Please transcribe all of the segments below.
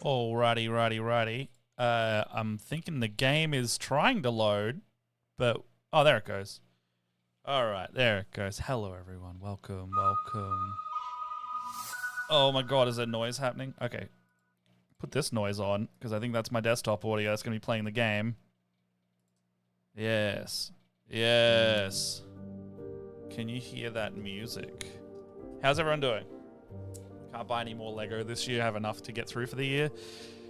Alrighty, righty. I'm thinking the game is trying to load, but oh, there it goes. All right, there it goes. Hello, everyone. Welcome. Oh my God, is there noise happening? Okay, put this noise on because I think that's my desktop audio. That's gonna be playing the game. Yes. Can you hear that music? How's everyone doing? Can't buy any more Lego this year. Have enough to get through for the year.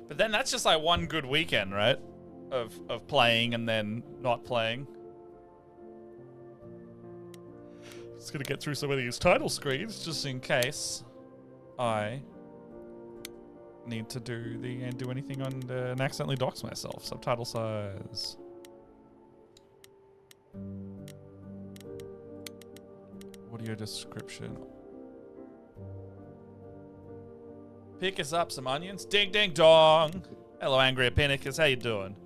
But then that's just like one good weekend, right? Of playing and then not playing. Just gonna get through some of these title screens just in case I need to do anything on and accidentally dox myself. Subtitle size. Audio description. Pick us up some onions. Ding ding dong. Hello, Angry Appenicus. How you doing?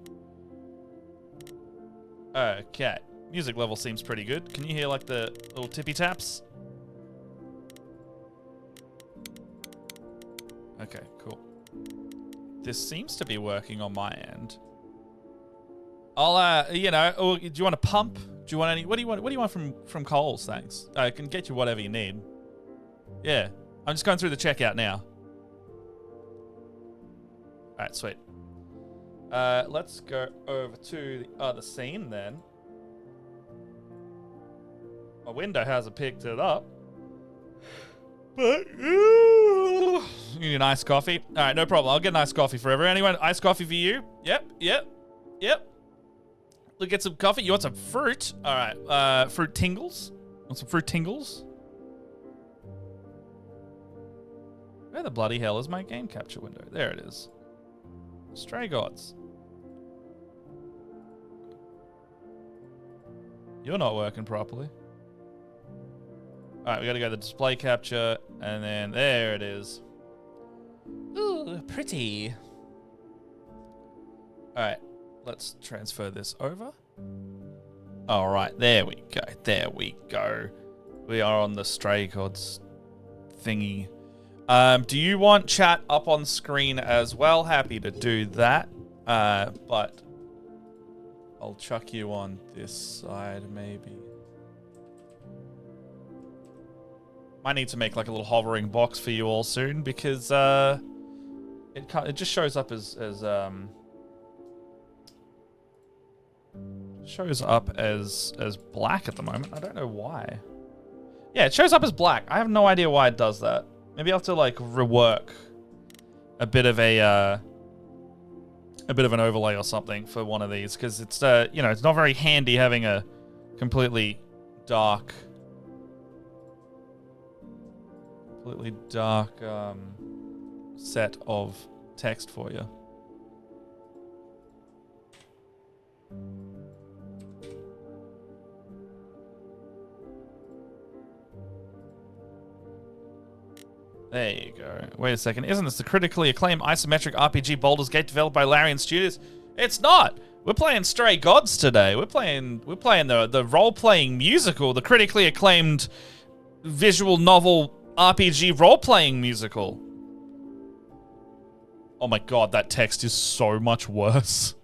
Okay. Music level seems pretty good. Can you hear like the little tippy taps? Okay, cool. This seems to be working on my end. I'll do you want a pump? Do you want any what do you want from Coles, thanks? I can get you whatever you need. Yeah. I'm just going through the checkout now. Alright, sweet. Let's go over to the other scene then. My window hasn't picked it up. But you need an iced coffee? Alright, no problem. I'll get an iced coffee for everyone. Anyone? Iced coffee for you? Yep. Look, get some coffee. You want some fruit? Alright, fruit tingles? Want some fruit tingles? Where the bloody hell is my game capture window? There it is. Stray Gods. You're not working properly. Alright, we gotta go to the display capture, and then there it is. Ooh, pretty. Alright, let's transfer this over. Alright, there we go. We are on the Stray Gods thingy. Do you want chat up on screen as well? Happy to do that. But I'll chuck you on this side, maybe. Might need to make like a little hovering box for you all soon because it just shows up as black at the moment. I don't know why. Yeah, it shows up as black. I have no idea why it does that. Maybe I have to like rework a bit of an overlay or something for one of these because it's it's not very handy having a completely dark set of text for you. There you go. Wait a second. Isn't this the critically acclaimed isometric RPG Baldur's Gate developed by Larian Studios? It's not. We're playing Stray Gods today. We're playing the role-playing musical, the critically acclaimed visual novel RPG role-playing musical. Oh my God, that text is so much worse.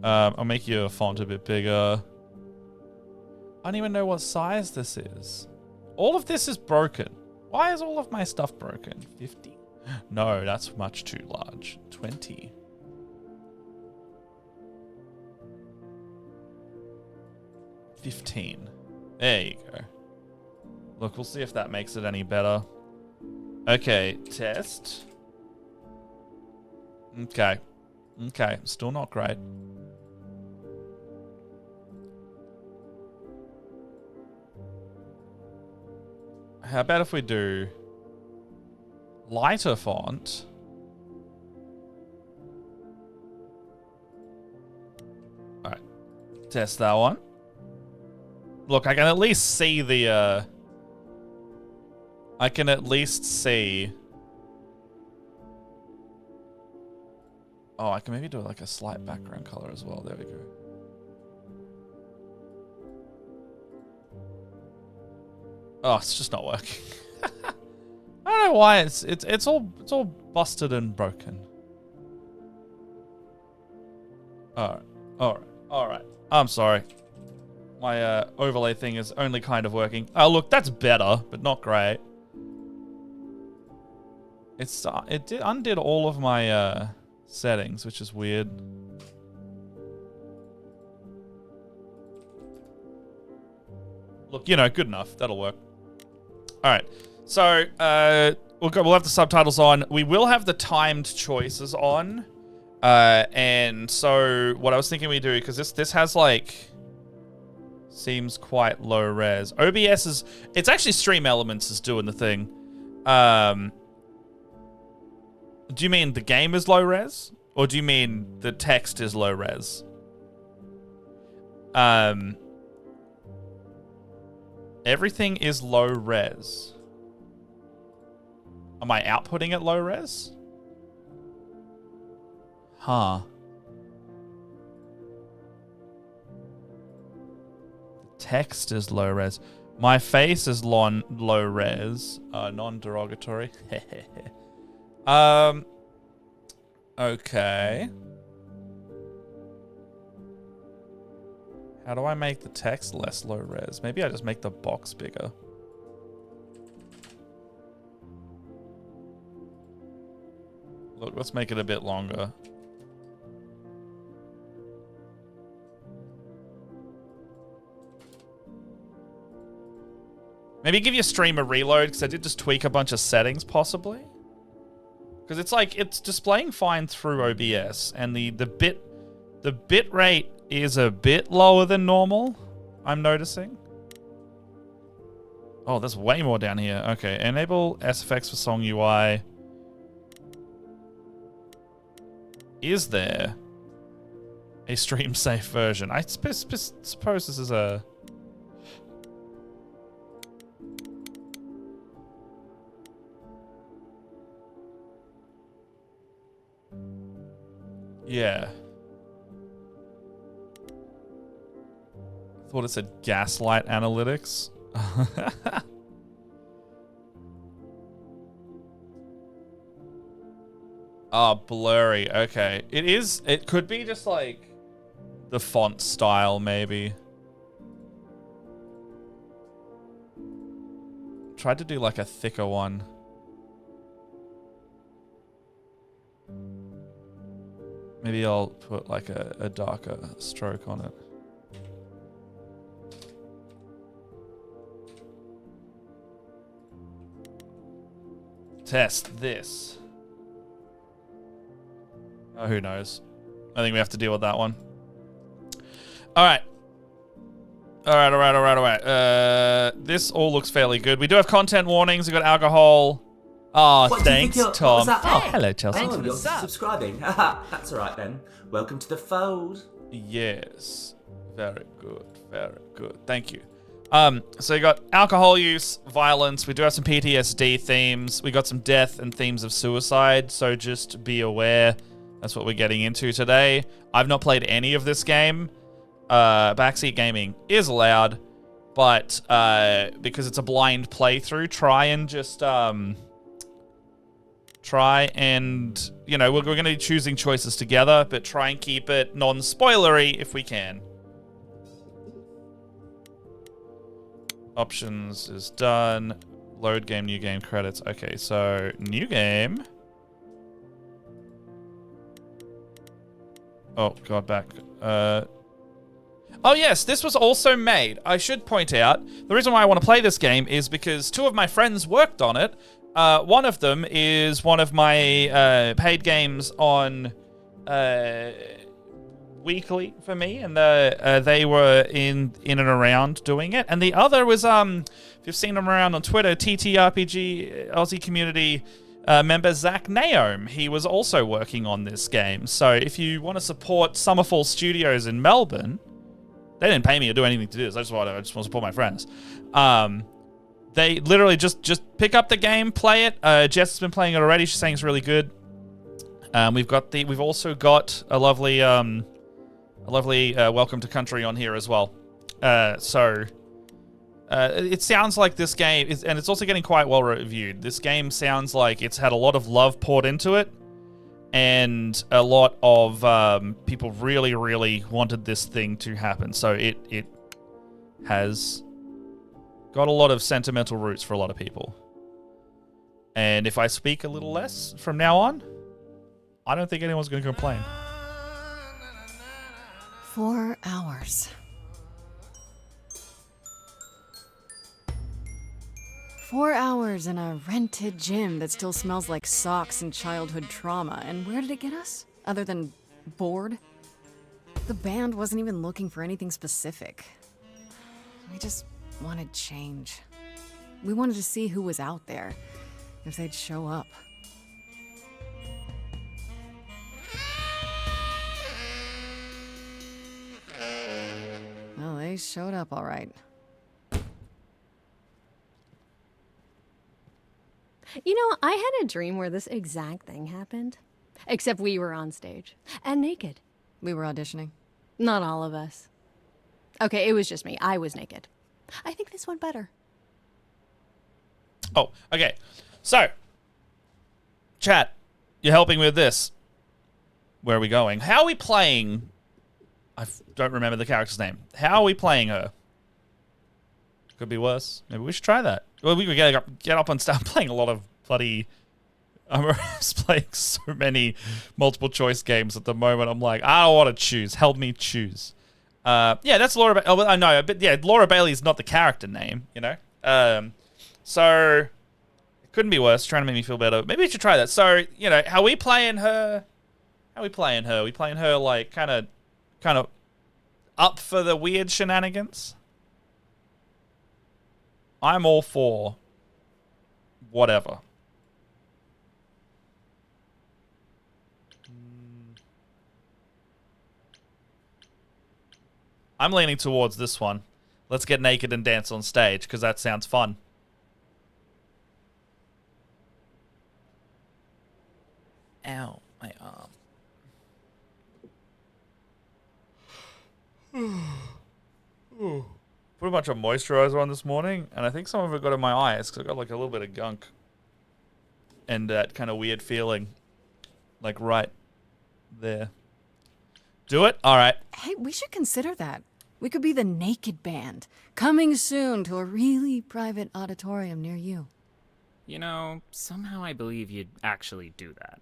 I'll make your font a bit bigger. I don't even know what size this is. All of this is broken. Why is all of my stuff broken? 50? No, that's much too large. 20. $15. There you go. Look, we'll see if that makes it any better. Okay, test. Okay, still not great. How about if we do lighter font? Alright. Test that one. Look, I can at least see the I can at least see. Oh, I can maybe do like a slight background color as well. There we go. Oh, it's just not working. I don't know why it's all busted and broken. All right. I'm sorry. My overlay thing is only kind of working. Oh, look, that's better, but not great. It undid all of my settings, which is weird. Look, you know, good enough. That'll work. All right. So we'll have the subtitles on. We will have the timed choices on. And so what I was thinking we do, because this has like seems quite low res. OBS it's actually Stream Elements is doing the thing. Do you mean the game is low res? Or do you mean the text is low res? Everything is low res. Am I outputting at low res? Huh. The text is low res. My face is low res. Non-derogatory. Okay. How do I make the text less low res? Maybe I just make the box bigger. Look, let's make it a bit longer. Maybe give your stream a reload, because I did just tweak a bunch of settings, possibly. Because it's like, it's displaying fine through OBS, and the bit rate is a bit lower than normal, I'm noticing. Oh, there's way more down here. Okay, enable SFX for Song UI. Is there a stream safe version? I suppose this is a... Yeah. Thought it said Gaslight Analytics. Oh, blurry. Okay. It could be just like the font style, maybe. Tried to do like a thicker one. Maybe I'll put like a darker stroke on it. Test this. Oh, who knows? I think we have to deal with that one. All right. All right. This all looks fairly good. We do have content warnings. We've got alcohol. Oh, thanks, Tom. Oh, hello, Chelsea. Oh, you're subscribing. That's all right then. Welcome to the fold. Yes. Very good. Very good. Thank you. So you got alcohol use, violence. We do have some PTSD themes. We got some death and themes of suicide. So just be aware. That's what we're getting into today. I've not played any of this game. Backseat gaming is allowed, but because it's a blind playthrough, try and, you know, we're going to be choosing choices together, but try and keep it non-spoilery if we can. Options is done. Load game, new game, credits. Okay, so new game. Oh, God, back. Oh, yes, this was also made. I should point out, the reason why I want to play this game is because two of my friends worked on it. One of them is one of my paid games on weekly for me, and they were in and around doing it. And the other was, if you've seen him around on Twitter, TTRPG Aussie community member Zach Naome. He was also working on this game. So if you want to support Summerfall Studios in Melbourne, they didn't pay me or do anything to do this. I just want to support my friends. They literally just pick up the game, play it. Jess has been playing it already. She's saying it's really good. We've also got a lovely Welcome to Country on here as well. So It sounds like this game is, and it's also getting quite well reviewed. This game sounds like it's had a lot of love poured into it, and a lot of people really, really wanted this thing to happen. So it has got a lot of sentimental roots for a lot of people. And if I speak a little less from now on, I don't think anyone's going to complain. 4 hours. 4 hours in a rented gym that still smells like socks and childhood trauma. And where did it get us? Other than bored? The band wasn't even looking for anything specific. We just wanted change. We wanted to see who was out there, if they'd show up. Well, they showed up all right. You know, I had a dream where this exact thing happened. Except we were on stage. And naked. We were auditioning. Not all of us. Okay, it was just me. I was naked. I think this went better. Oh, okay. So, chat, you're helping with this. Where are we going? How are we playing? Don't remember the character's name. How are we playing her? Could be worse. Maybe we should try that. Well, we could get up and start playing a lot of bloody... I'm playing so many multiple choice games at the moment. I'm like, I don't want to choose. Help me choose. Yeah, that's Laura. I know, but yeah, Laura Bailey is not the character name, you know. So it couldn't be worse. Trying to make me feel better. Maybe we should try that. So you know, how we playing her? How we playing her? We playing her like kind of up for the weird shenanigans. I'm all for whatever. I'm leaning towards this one. Let's get naked and dance on stage, because that sounds fun. Ow, my arm. Put a bunch of moisturizer on this morning, and I think some of it got in my eyes, because I got like a little bit of gunk. And that kind of weird feeling. Like right there. Do it? All right. Hey, we should consider that. We could be the Naked Band, coming soon to a really private auditorium near you. You know, somehow I believe you'd actually do that.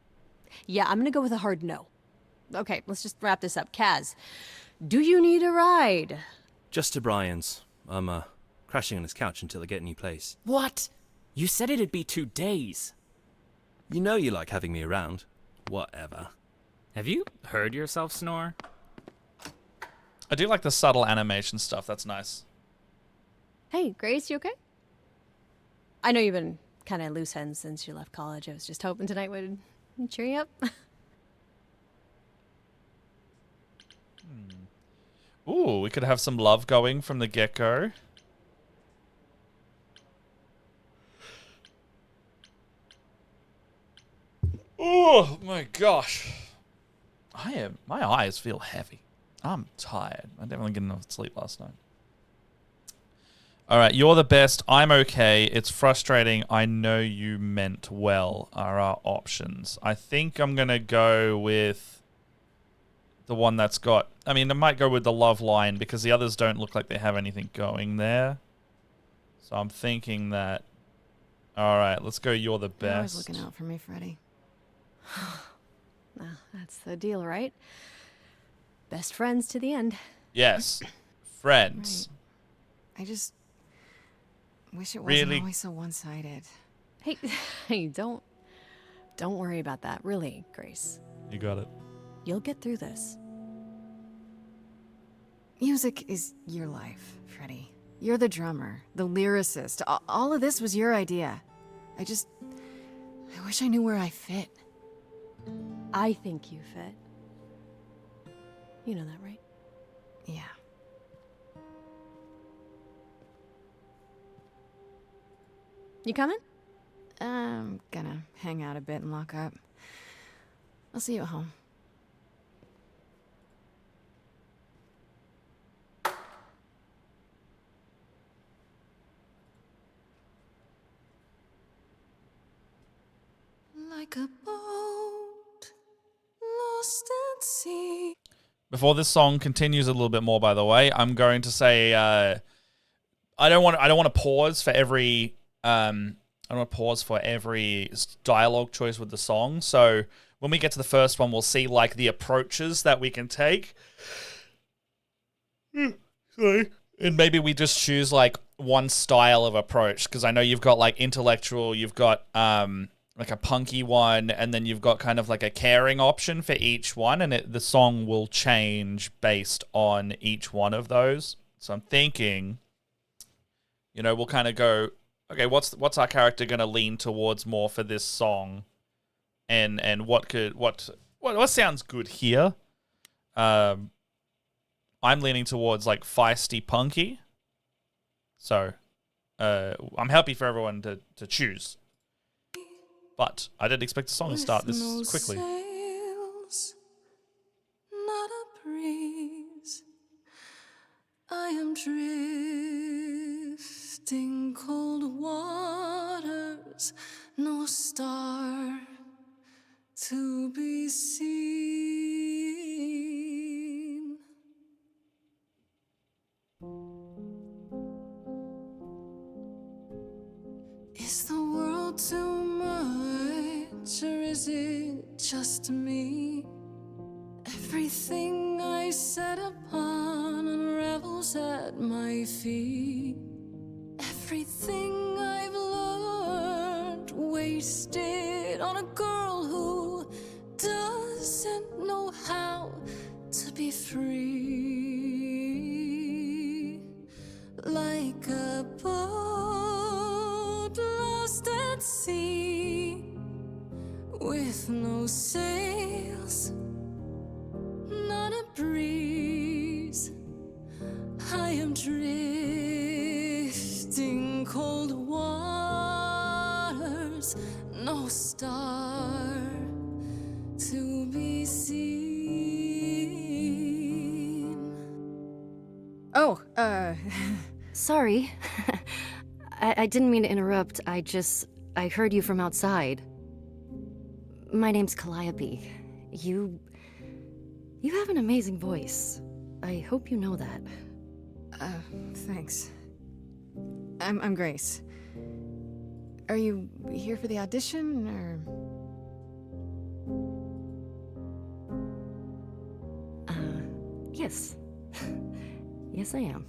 Yeah, I'm gonna go with a hard no. Okay, let's just wrap this up. Kaz, do you need a ride? Just to Brian's. I'm crashing on his couch until I get a new place. What? You said it'd be 2 days. You know you like having me around. Whatever. Have you heard yourself snore? I do like the subtle animation stuff. That's nice. Hey, Grace, you okay? I know you've been kind of loose ends since you left college. I was just hoping tonight would cheer you up. Ooh, we could have some love going from the get-go. Oh my gosh. My eyes feel heavy. I'm tired. I definitely didn't get enough sleep last night. All right, you're the best. I'm okay. It's frustrating. I know you meant well are our options. I think I'm going to go with the one that's got... I mean, I might go with the love line because the others don't look like they have anything going there. So I'm thinking that... All right, let's go you're the You're always best. looking out for me, Freddie. Nah, that's the deal, right? Best friends to the end. Yes. Friends. I just wish it wasn't Really? always so one-sided. Hey, hey, don't worry about that. Really, Grace. You got it. You'll get through this. Music is your life, Freddie. You're the drummer, the lyricist. All of this was your idea. I wish I knew where I fit. I think you fit. You know that, right? Yeah. You coming? I'm gonna hang out a bit and lock up. I'll see you at home. Like a boat lost at sea. Before this song continues a little bit more, by the way, I'm going to say I don't want to pause for every dialogue choice with the song. So when we get to the first one, we'll see like the approaches that we can take. Sorry. And maybe we just choose like one style of approach, because I know you've got like intellectual, you've got like a punky one, and then you've got kind of like a caring option for each one, and the song will change based on each one of those. So I'm thinking, we'll kind of go, okay, what's our character going to lean towards more for this song, and what sounds good here? I'm leaning towards like feisty punky. So I'm happy for everyone to choose. But I didn't expect the song to start this quickly. Sails, not a breeze. I am drifting cold waters, no star to be seen. Is the world too much, or is it just me? Everything I set upon unravels at my feet. Everything I've learned wasted on a girl who doesn't know how to be free. Like a boat lost at sea, with no sails, not a breeze. I am drifting cold waters, no star to be seen. Oh, Sorry. I didn't mean to interrupt. I heard you from outside. My name's Calliope. You have an amazing voice. I hope you know that. Thanks. I'm Grace. Are you here for the audition, or? Yes. Yes, I am.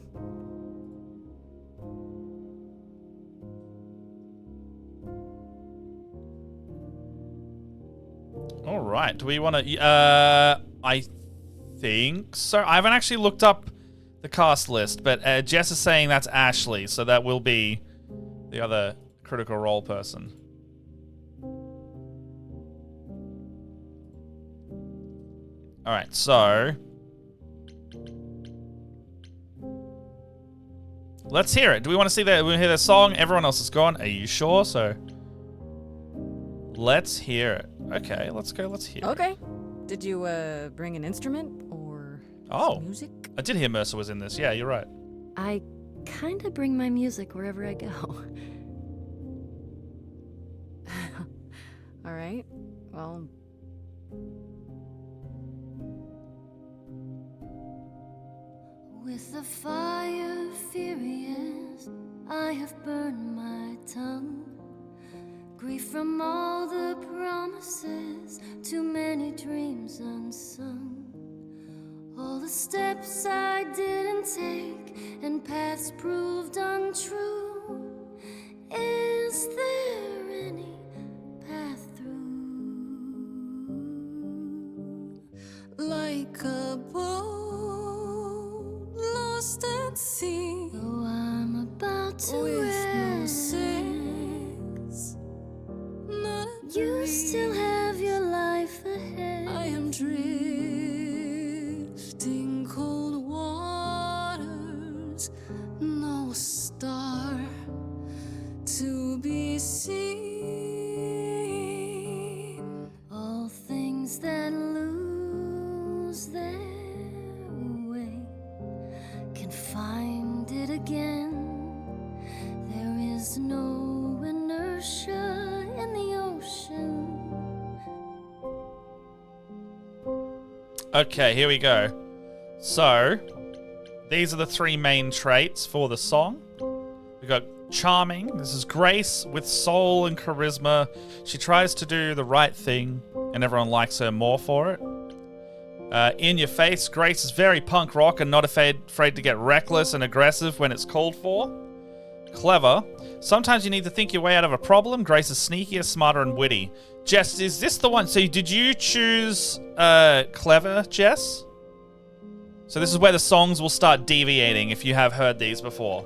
All right. Do we want to? I think so. I haven't actually looked up the cast list, but Jess is saying that's Ashley, so that will be the other Critical Role person. All right. So let's hear it. Do we want to see that? We hear the song. Everyone else is gone. Are you sure? So let's hear it. Okay, let's go. Let's hear it. Okay. Did you bring an instrument or Oh, music? I did hear Mercer was in this. Yeah, you're right. I kinda bring my music wherever I go. All right. Well. With the fire furious, I have burned my tongue. Grief from all the promises, too many dreams unsung. All the steps I didn't take and paths proved untrue. Is there any path through? Like a boat lost at sea, Though I'm about to with no end, sails, not a you breeze. still have your life ahead. I am drifting cold waters, no star to be seen. All things that lose their way can find it again. There is no inertia in the ocean. Okay, here we go. So, these are the 3 main traits for the song. We got charming. This is Grace with soul and charisma. She tries to do the right thing, and everyone likes her more for it. In your face, Grace is very punk rock and not afraid to get reckless and aggressive when it's called for. Clever. Sometimes you need to think your way out of a problem. Grace is sneakier, smarter, and witty. Jess, is this the one? So did you choose clever, Jess? So this is where the songs will start deviating if you have heard these before.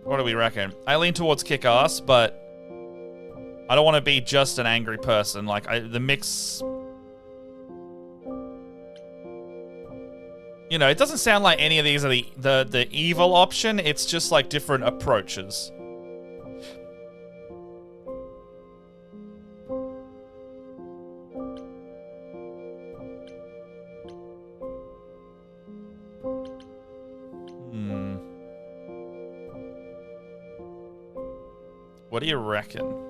What do we reckon? I lean towards Kick-Ass, but I don't want to be just an angry person. Like, the mix... You know, it doesn't sound like any of these are the evil option. It's just like different approaches. What do you reckon?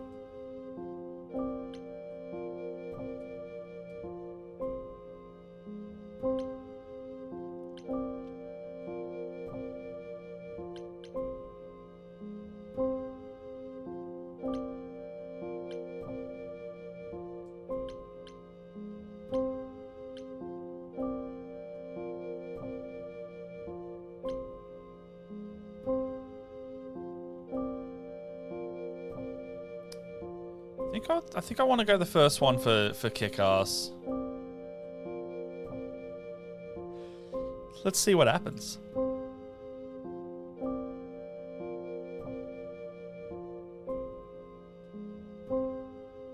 I think I want to go the first one for Kick-Ass. Let's see what happens.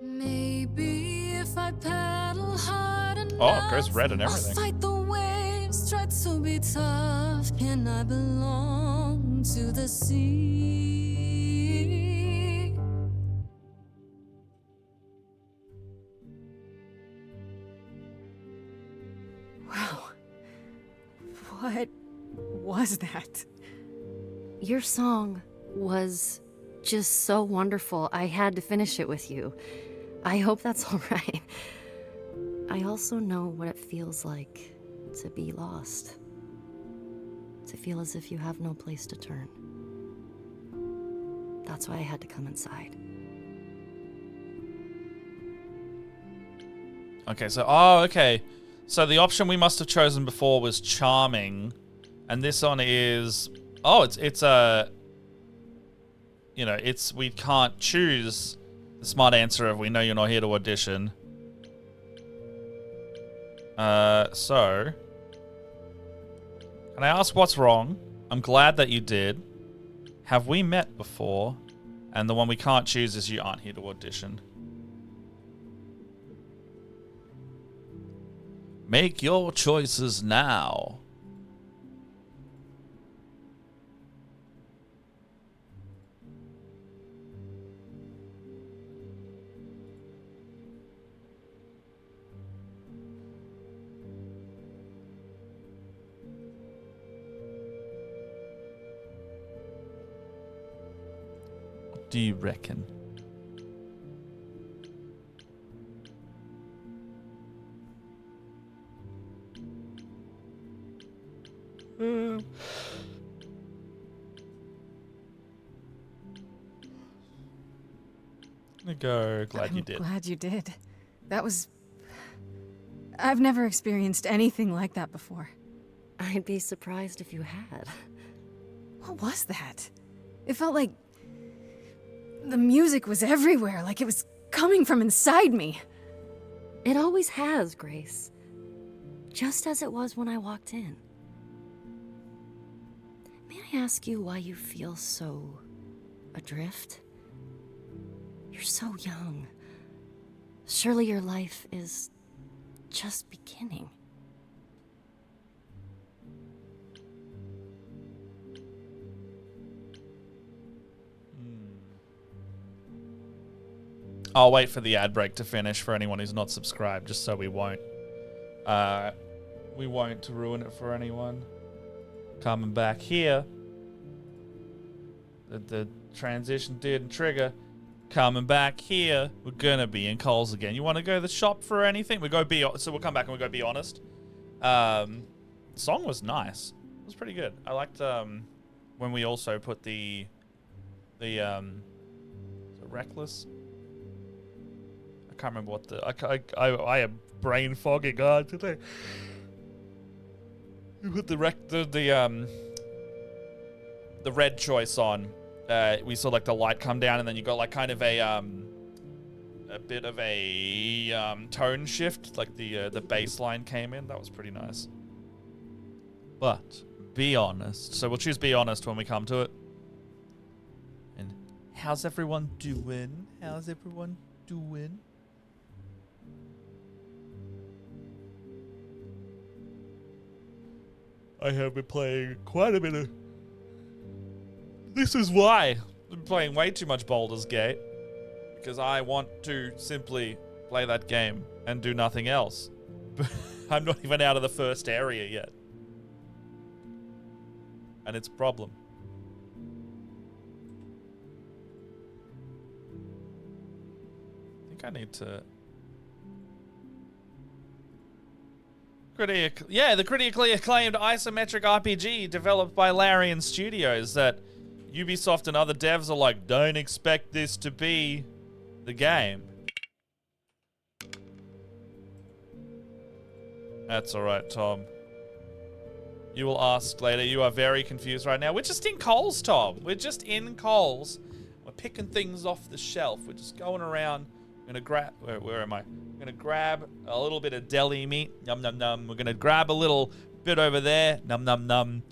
Maybe if I paddle hard enough, Oh, it goes red and everything. I'll fight the waves, try to be tough. Can I belong to the sea? What was that? Your song was just so wonderful. I had to finish it with you. I hope that's all right. I also know what it feels like to be lost. To feel as if you have no place to turn. That's why I had to come inside. Okay, so... Oh, okay. So the option we must have chosen before was charming. And this one is... Oh, it's a... You know, it's... We can't choose the smart answer if we know you're not here to audition. So... Can I ask what's wrong? I'm glad that you did. Have we met before? And the one we can't choose is you aren't here to audition. Make your choices now. What do you reckon? Go. Glad you did. Glad you did. That was... I've never experienced anything like that before. I'd be surprised if you had. What was that? It felt like... the music was everywhere, like it was coming from inside me. It always has, Grace. Just as it was when I walked in. May I ask you why you feel so... adrift? You're so young. Surely your life is just beginning. I'll wait for the ad break to finish for anyone who's not subscribed, just so we won't ruin it for anyone. Coming back here. the transition didn't trigger. Coming back here, we're gonna be in Coles again. You want to go to the shop for anything? So we'll come back and we'll go Be Honest. Song was nice. It was pretty good. I liked when we also put the Reckless. I can't remember what I am brain fogging on today. We put the red choice on. We saw like the light come down, and then you got like kind of a bit of a tone shift, like the bass line came in. That was pretty nice. But Be Honest. So we'll choose Be Honest when we come to it. And how's everyone doing? How's everyone doing? I have been playing quite a bit of... This is why I've been playing way too much Baldur's Gate. Because I want to simply play that game and do nothing else. I'm not even out of the first area yet. And it's a problem. I think I need to... the critically acclaimed isometric RPG developed by Larian Studios that Ubisoft and other devs are like, don't expect this to be the game. That's alright, Tom. You will ask later. You are very confused right now. We're just in Coles, Tom. We're just in Coles. We're picking things off the shelf. We're just going around. I'm gonna grab... Where am I? I'm gonna grab a little bit of deli meat. Num num num. We're gonna grab a little bit over there. Num num num.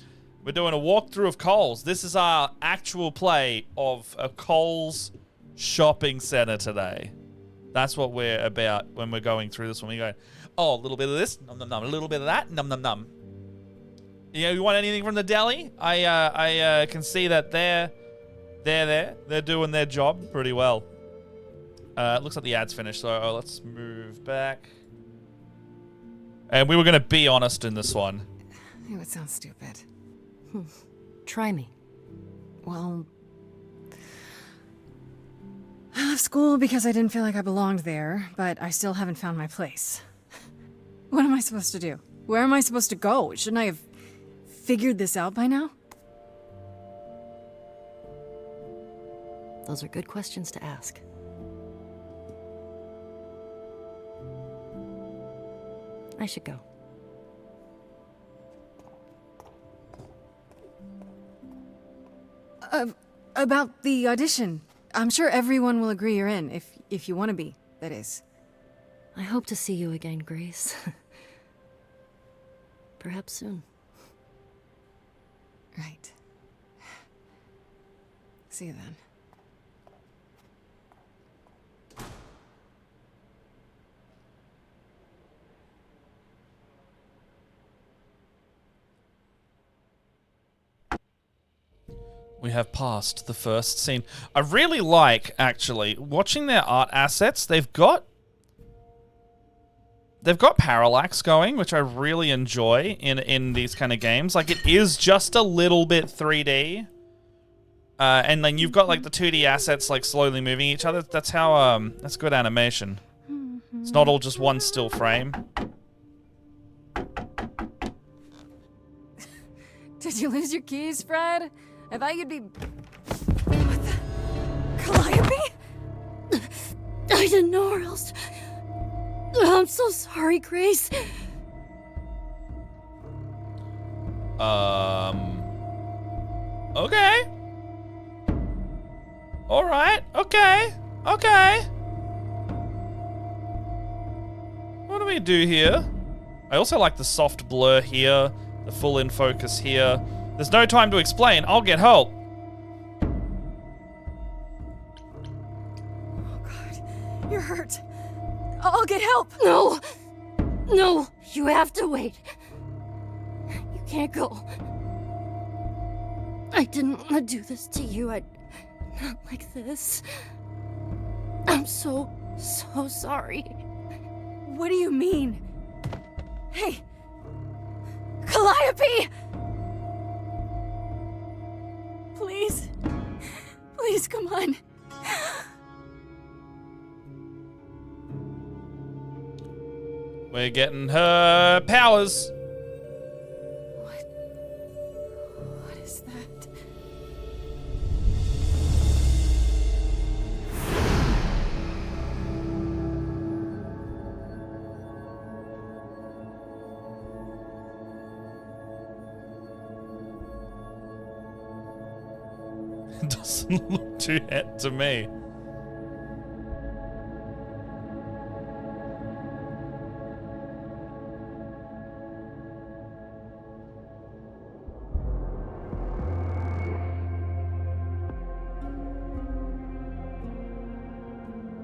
We're doing a walkthrough of Coles. This is our actual play of a Coles shopping center today. That's what we're about when we're going through this one. We go, oh, a little bit of this, num num num, a little bit of that, num num num. You want anything from the deli? I can see that they're doing their job pretty well. It looks like the ad's finished, so let's move back. And we were gonna Be Honest in this one. It would sound stupid. Try me. Well, I left school because I didn't feel like I belonged there, but I still haven't found my place. What am I supposed to do? Where am I supposed to go? Shouldn't I have figured this out by now? Those are good questions to ask. I should go. About the audition. I'm sure everyone will agree you're in, if you want to be, that is. I hope to see you again, Grace. Perhaps soon. Right. See you then. We have passed the first scene. I really like, actually, watching their art assets. They've got parallax going, which I really enjoy in these kind of games. Like, it is just a little bit 3D. And then you've got, like, the 2D assets, like, slowly moving each other. That's how, that's good animation. It's not all just one still frame. Did you lose your keys, Fred? I thought you'd be... What the... Calliope? I didn't know or else... I'm so sorry, Grace. Okay. Alright, okay. Okay. What do we do here? I also like the soft blur here, the full in focus here. There's no time to explain. I'll get help. Oh, God. You're hurt. I'll get help. No! No! You have to wait. You can't go. I didn't want to do this to you. Not like this. I'm so sorry. What do you mean? Hey! Calliope! Please, Please, come on. We're getting her powers. What is that? It doesn't look too het to me.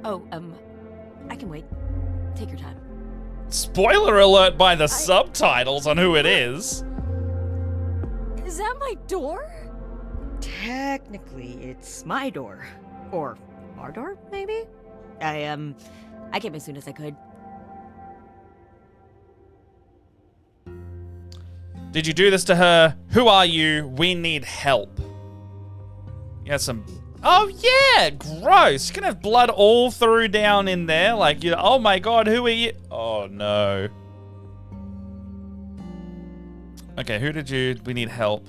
Oh, I can wait. Take your time. Spoiler alert by the subtitles on who it is. Is that my door? Technically, it's my door. Or our door, maybe? I came as soon as I could. Did you do this to her? Who are you? We need help. You got some... Oh, yeah! Gross. You can have blood all through down in there. Like, you. Oh my god, who are you? Oh, no. Okay, who did you... We need help.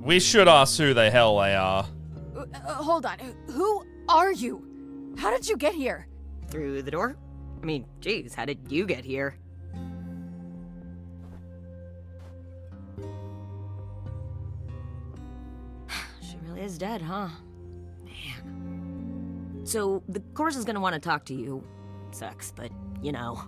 We should ask who the hell they are. Hold on. Who are you? How did you get here? Through the door? I mean, geez, how did you get here? She really is dead, huh? Man. So, the chorus is gonna want to talk to you. Sucks, but, you know.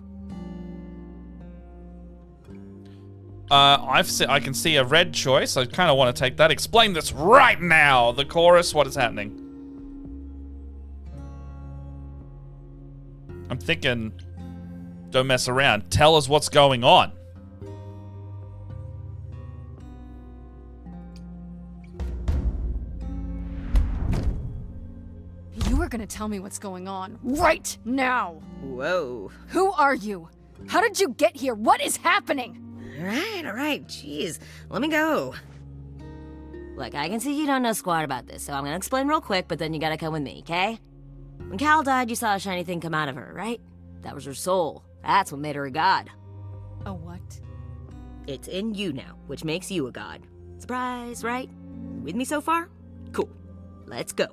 I can see a red choice. I kind of want to take that. Explain this right now. The chorus, what is happening? I'm thinking, don't mess around. Tell us what's going on. You were gonna tell me what's going on right now. Whoa. Who are you? How did you get here? What is happening? All right, jeez. Let me go. Look, I can see you don't know squat about this, so I'm gonna explain real quick, but then you gotta come with me, okay? When Cal died, you saw a shiny thing come out of her, right? That was her soul. That's what made her a god. A what? It's in you now, which makes you a god. Surprise, right? With me so far? Cool. Let's go.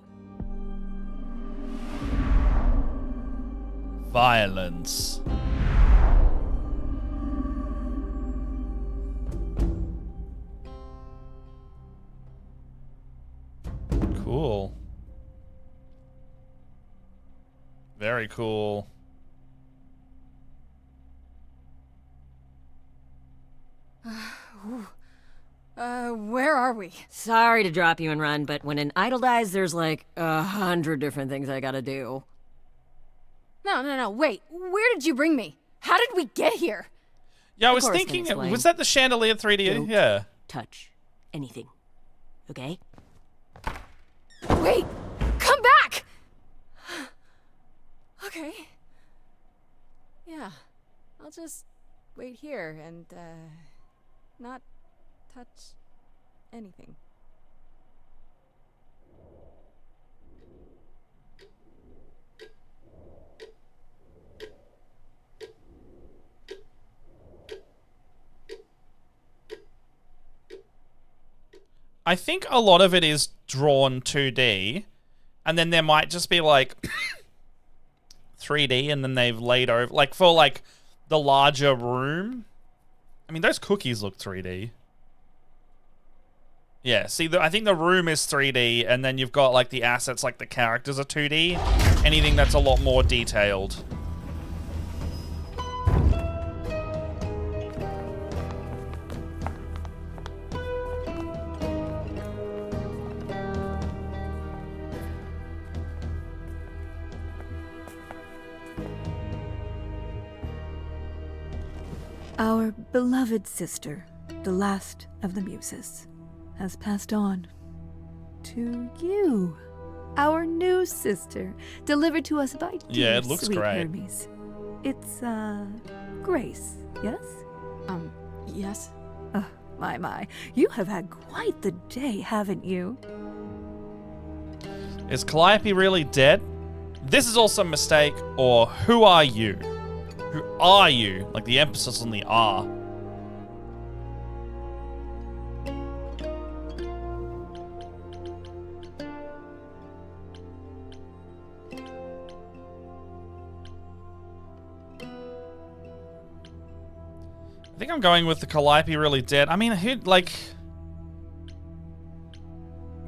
Violence. Cool. Very cool. Where are we? Sorry to drop you and run, but when an idol dies, there's like 100 different things I gotta do. No, wait. Where did you bring me? How did we get here? Yeah, I was course, thinking, can explain. was that the chandelier 3D? Don't Yeah. touch anything. Okay? Wait! Come back! Okay. Yeah. I'll just wait here and, not touch anything. I think a lot of it is drawn 2D, and then there might just be like 3D, and then they've laid over, like for like the larger room. I mean, those cookies look 3D. Yeah, see, I think the room is 3D, and then you've got like the assets, like the characters are 2D. Anything that's a lot more detailed. Our beloved sister, the last of the Muses, has passed on to you. Our new sister, delivered to us by dear, it looks sweet great. Hermes. It's, Grace, yes? Yes? Oh, my. You have had quite the day, haven't you? Is Calliope really dead? This is also a mistake, or who are you? Who are you? Like the emphasis on the R. I think I'm going with the Calliope really dead. I mean, who, like...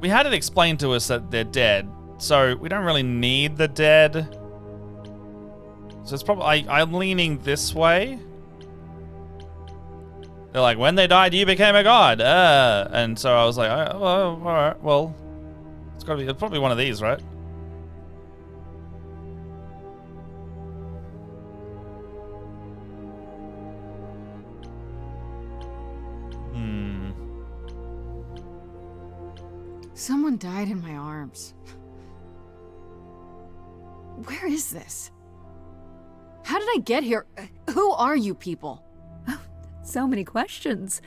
We had it explained to us that they're dead, so we don't really need the dead. So it's probably... I'm leaning this way. They're like, when they died, you became a god. And so I was like, oh, alright, well... It's probably one of these, right? Someone died in my arms. Where is this? How did I get here? Who are you people? Oh, so many questions.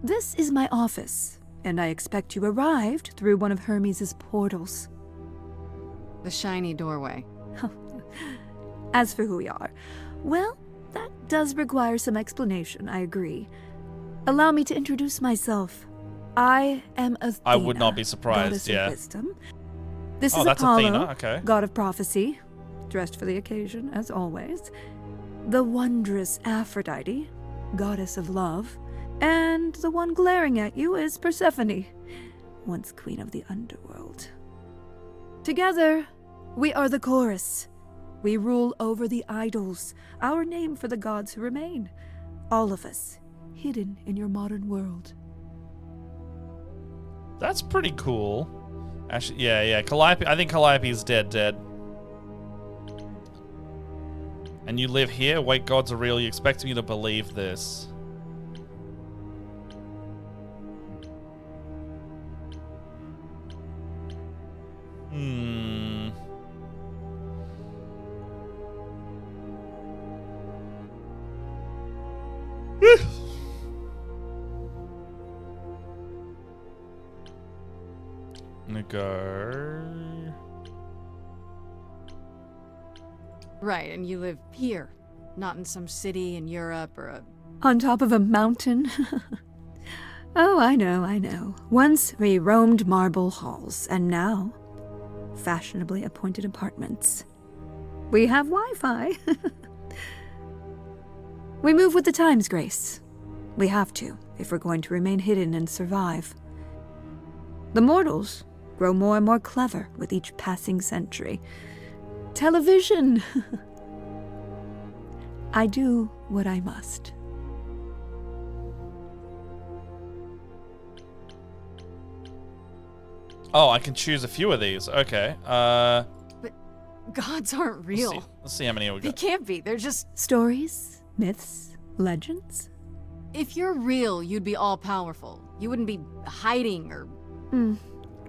This is my office, and I expect you arrived through one of Hermes' portals. The shiny doorway. As for who we are, well, that does require some explanation, I agree. Allow me to introduce myself. I am Athena. I would not be surprised, goddess yeah. Of wisdom. This Oh, is that's Apollo, Athena, okay. god of prophecy, dressed for the occasion, as always. The wondrous Aphrodite, goddess of love. And the one glaring at you is Persephone, once queen of the underworld. Together, we are the chorus. We rule over the idols, our name for the gods who remain. All of us, hidden in your modern world. That's pretty cool. Actually, yeah. Calliope, I think Calliope is dead. And you live here? Wait, gods are real. You expect me to believe this? I'm gonna go... Right, and you live here, not in some city in Europe or a... On top of a mountain? Oh, I know. Once we roamed marble halls, and now, fashionably appointed apartments. We have Wi-Fi. We move with the times, Grace. We have to, if we're going to remain hidden and survive. The mortals grow more and more clever with each passing century. Television! I do what I must. Oh, I can choose a few of these. Okay. But gods aren't real. Let's see how many we They got. can't be. They're just... Stories, myths, legends. If you're real, you'd be all-powerful. You wouldn't be hiding or...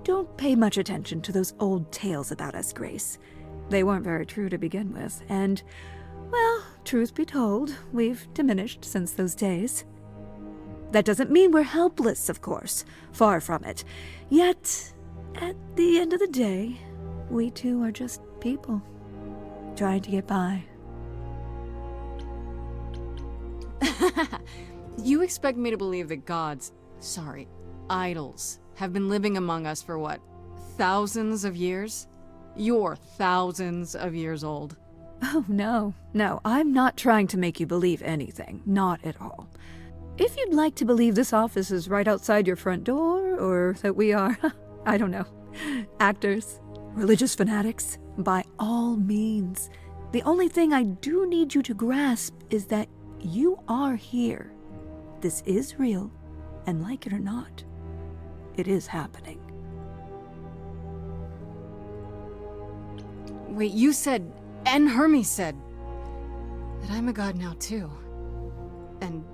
Don't pay much attention to those old tales about us, Grace. They weren't very true to begin with, and, well, truth be told, we've diminished since those days. That doesn't mean we're helpless, of course. Far from it. Yet, at the end of the day, we too are just people, trying to get by. You expect me to believe that gods, idols, have been living among us for what, thousands of years? You're thousands of years old. Oh, no, I'm not trying to make you believe anything. Not at all. If you'd like to believe this office is right outside your front door, or that we are, I don't know, actors, religious fanatics, by all means. The only thing I do need you to grasp is that you are here. This is real, and like it or not, it is happening. Wait, you said, and Hermes said, that I'm a god now too. And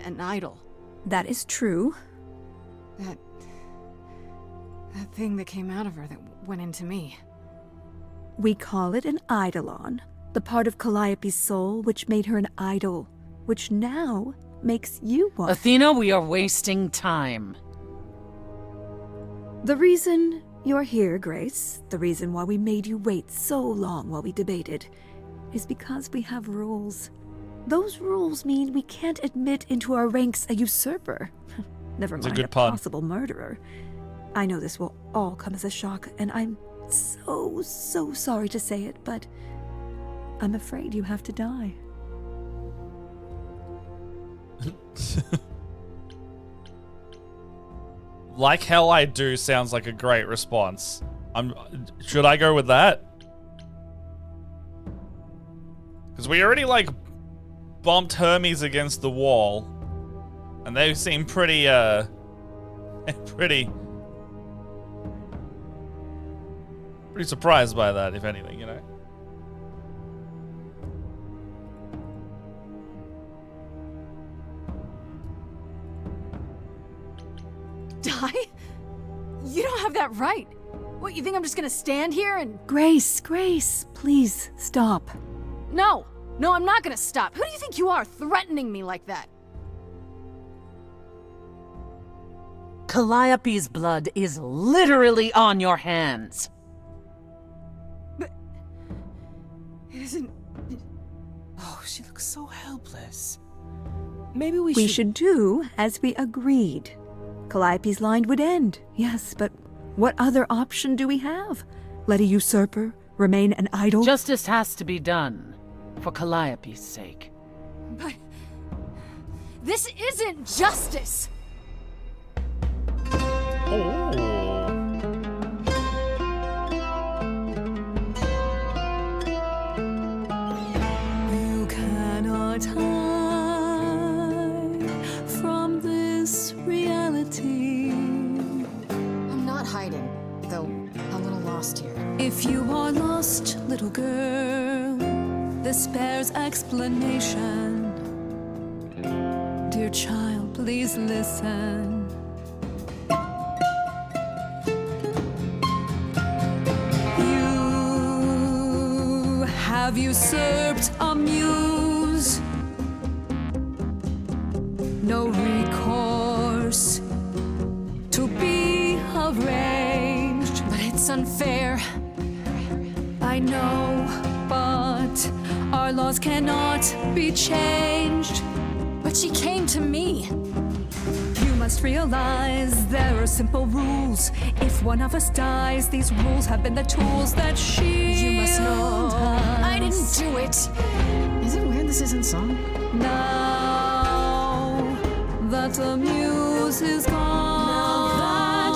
an idol. That is true. That thing that came out of her that went into me. We call it an eidolon, the part of Calliope's soul which made her an idol, which now makes you one. Athena, we are wasting time. The reason You're here, Grace. The reason why we made you wait so long while we debated is because we have rules. Those rules mean we can't admit into our ranks a usurper. Never mind a possible murderer. I know this will all come as a shock, and I'm so sorry to say it, but I'm afraid you have to die. Like hell I do sounds like a great response. Should I go with that? Because we already like bumped Hermes against the wall, and they seem pretty pretty surprised by that, if anything, you know. Die? You don't have that right. What, you think I'm just gonna stand here and... Grace, please stop. No, I'm not gonna stop. Who do you think you are, threatening me like that? Calliope's blood is literally on your hands. But... it isn't... Oh, she looks so helpless. Maybe we should do as we agreed. Calliope's line would end, yes, but what other option do we have? Let a usurper remain an idol? Justice has to be done, for Calliope's sake. But... this isn't justice! You cannot hide from this reality. I'm not hiding, though a little lost here. If you are lost, little girl, this bears explanation. Dear child, please listen. You have usurped a muse. No recourse to be arranged. But it's unfair. I know, but our laws cannot be changed. But she came to me. You must realize there are simple rules. If one of us dies, these rules have been the tools that You must know us. I didn't do it. Is it weird this isn't song? Now that the muse is gone,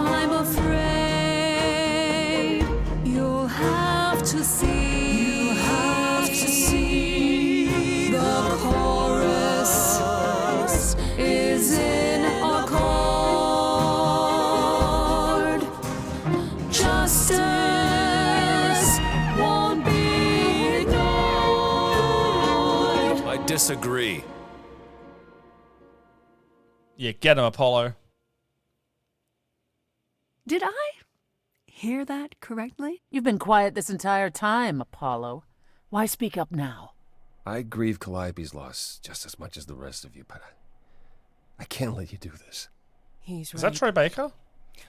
I'm afraid you'll have to see. The chorus is in accord. Justice won't be ignored. I disagree. Yeah, get him, Apollo. Did I hear that correctly? You've been quiet this entire time, Apollo. Why speak up now? I grieve Calliope's loss just as much as the rest of you, but I can't let you do this. He's right. Is that Troy Baker?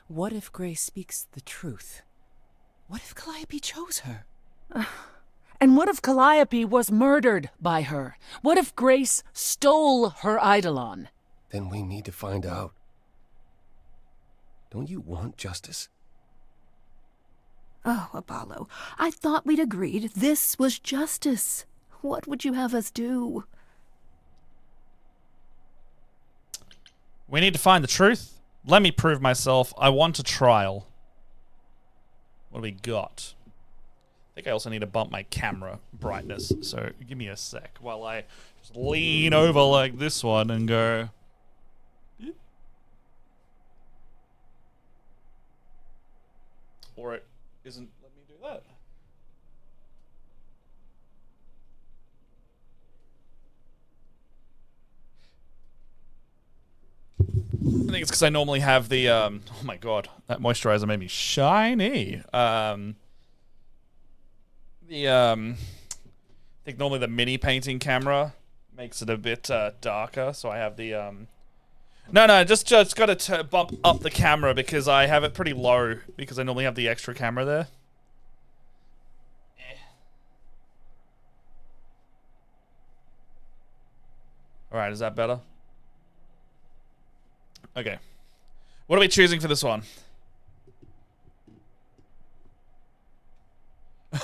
What if Grace speaks the truth? What if Calliope chose her? And what if Calliope was murdered by her? What if Grace stole her Eidolon? Then we need to find out. Don't you want justice? Oh, Apollo, I thought we'd agreed this was justice. What would you have us do? We need to find the truth. Let me prove myself. I want a trial. What do we got? I think I also need to bump my camera brightness. So give me a sec while I just lean over like this one and go... Or it isn't. Let me do that. I think it's because I normally have the, oh my god, that moisturizer made me shiny. I think normally the mini painting camera makes it a bit darker, so I have the No, just got to bump up the camera because I have it pretty low because I normally have the extra camera there. Alright, is that better? Okay. What are we choosing for this one?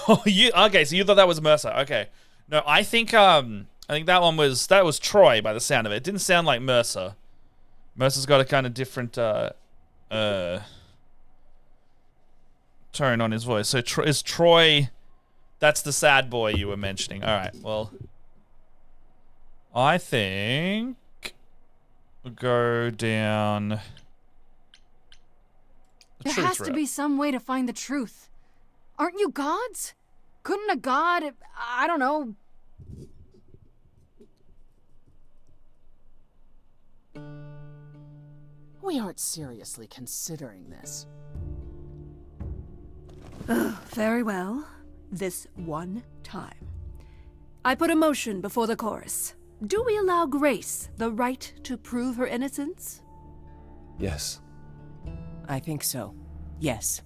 Oh, okay, so you thought that was Mercer. Okay. No, I think that one was Troy by the sound of it. It didn't sound like Mercer. Mercer's got a kind of different tone on his voice. So is Troy, that's the sad boy you were mentioning. All right, well, I think we'll go down the There truth has to route. be some way to find the truth. Aren't you gods? Couldn't a god, I don't know... We aren't seriously considering this. Very well. This one time. I put a motion before the chorus. Do we allow Grace the right to prove her innocence? Yes. I think so. Yes.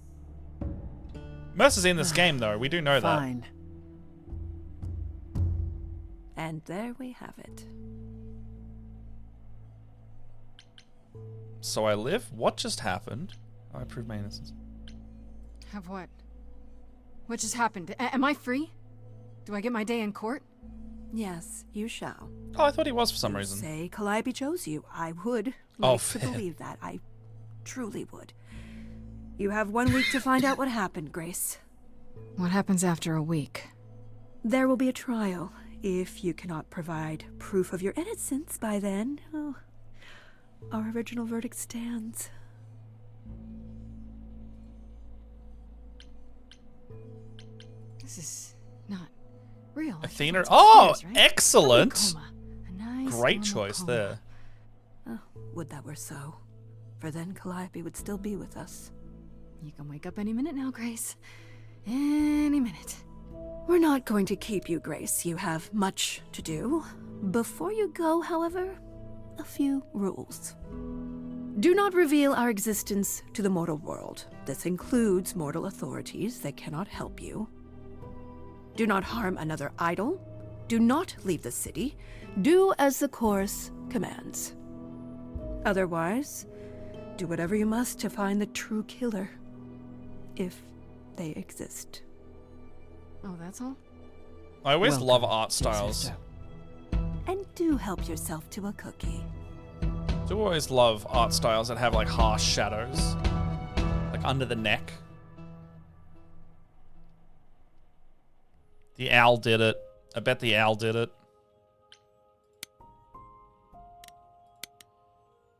Mercer's in this game, though. We do know that. Fine. And there we have it. So I live? What just happened? Oh, I proved my innocence. Have what? What just happened? Am I free? Do I get my day in court? Yes, you shall. Oh, I thought he was for some reason. Say Calliope chose you. I would Oh, like to fair. believe that. I truly would. You have 1 week to find out what happened, Grace. What happens after a week? There will be a trial. If you cannot provide proof of your innocence by then, oh, our original verdict stands. This is not real. Athena. It's Oh, upstairs, right? excellent. Coma. A nice Great normal choice coma. there. Oh, would that were so. For then Calliope would still be with us. You can wake up any minute now, Grace. Any minute. We're not going to keep you, Grace. You have much to do. Before you go, however, a few rules. Do not reveal our existence to the mortal world. This includes mortal authorities that cannot help you. Do not harm another idol. Do not leave the city. Do as the chorus commands. Otherwise, do whatever you must to find the true killer. If they exist. Oh, that's all? I always Welcome, love art styles. sister. And do help yourself to a cookie. Do always love art styles that have like harsh shadows, like under the neck. The owl did it. I bet the owl did it.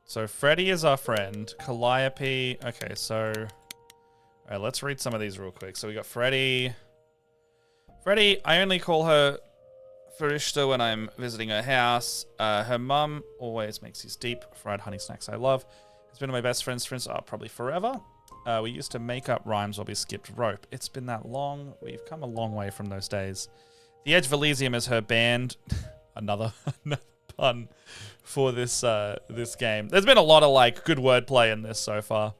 So Freddy is our friend. Calliope. Okay, so all right, let's read some of these real quick. So we got Freddy. Freddy, I only call her Farishta when I'm visiting her house. Her mum always makes these deep fried honey snacks I love. It's been my best friends since probably forever. We used to make up rhymes while we skipped rope. It's been that long. We've come a long way from those days. The Edge of Elysium is her band. another pun for this this game. There's been a lot of like good wordplay in this so far.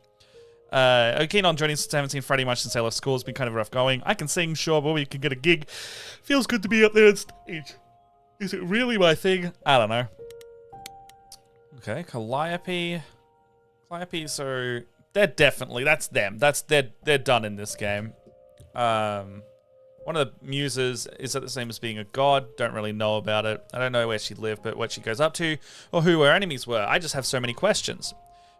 I'm keen on joining 17 Friday much since I left school. It's been kind of rough going. I can sing, sure, but we can get a gig. Feels good to be up there on stage. Is it really my thing? I don't know. Okay, Calliope. Calliope, so they're definitely, that's them. They're done in this game. One of the muses, is that the same as being a god? Don't really know about it. I don't know where she lived, but what she goes up to, or who her enemies were. I just have so many questions.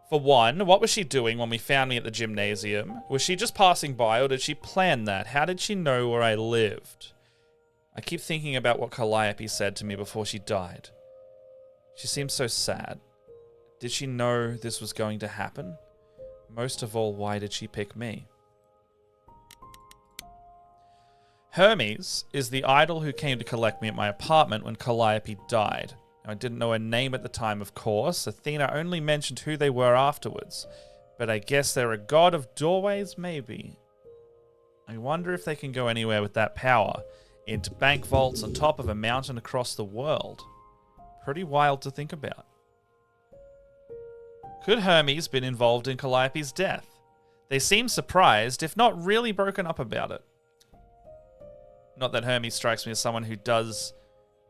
For one, what was she doing when we found me at the gymnasium? Was she just passing by, or did she plan that? How did she know where I lived? I keep thinking about what Calliope said to me before she died. She seems so sad. Did she know this was going to happen? Most of all, why did she pick me? Hermes is the idol who came to collect me at my apartment when Calliope died. I didn't know her name at the time, of course. Athena only mentioned who they were afterwards. But I guess they're a god of doorways, maybe. I wonder if they can go anywhere with that power. Into bank vaults on top of a mountain across the world. Pretty wild to think about. Could Hermes been involved in Calliope's death? They seem surprised, if not really broken up about it. Not that Hermes strikes me as someone who does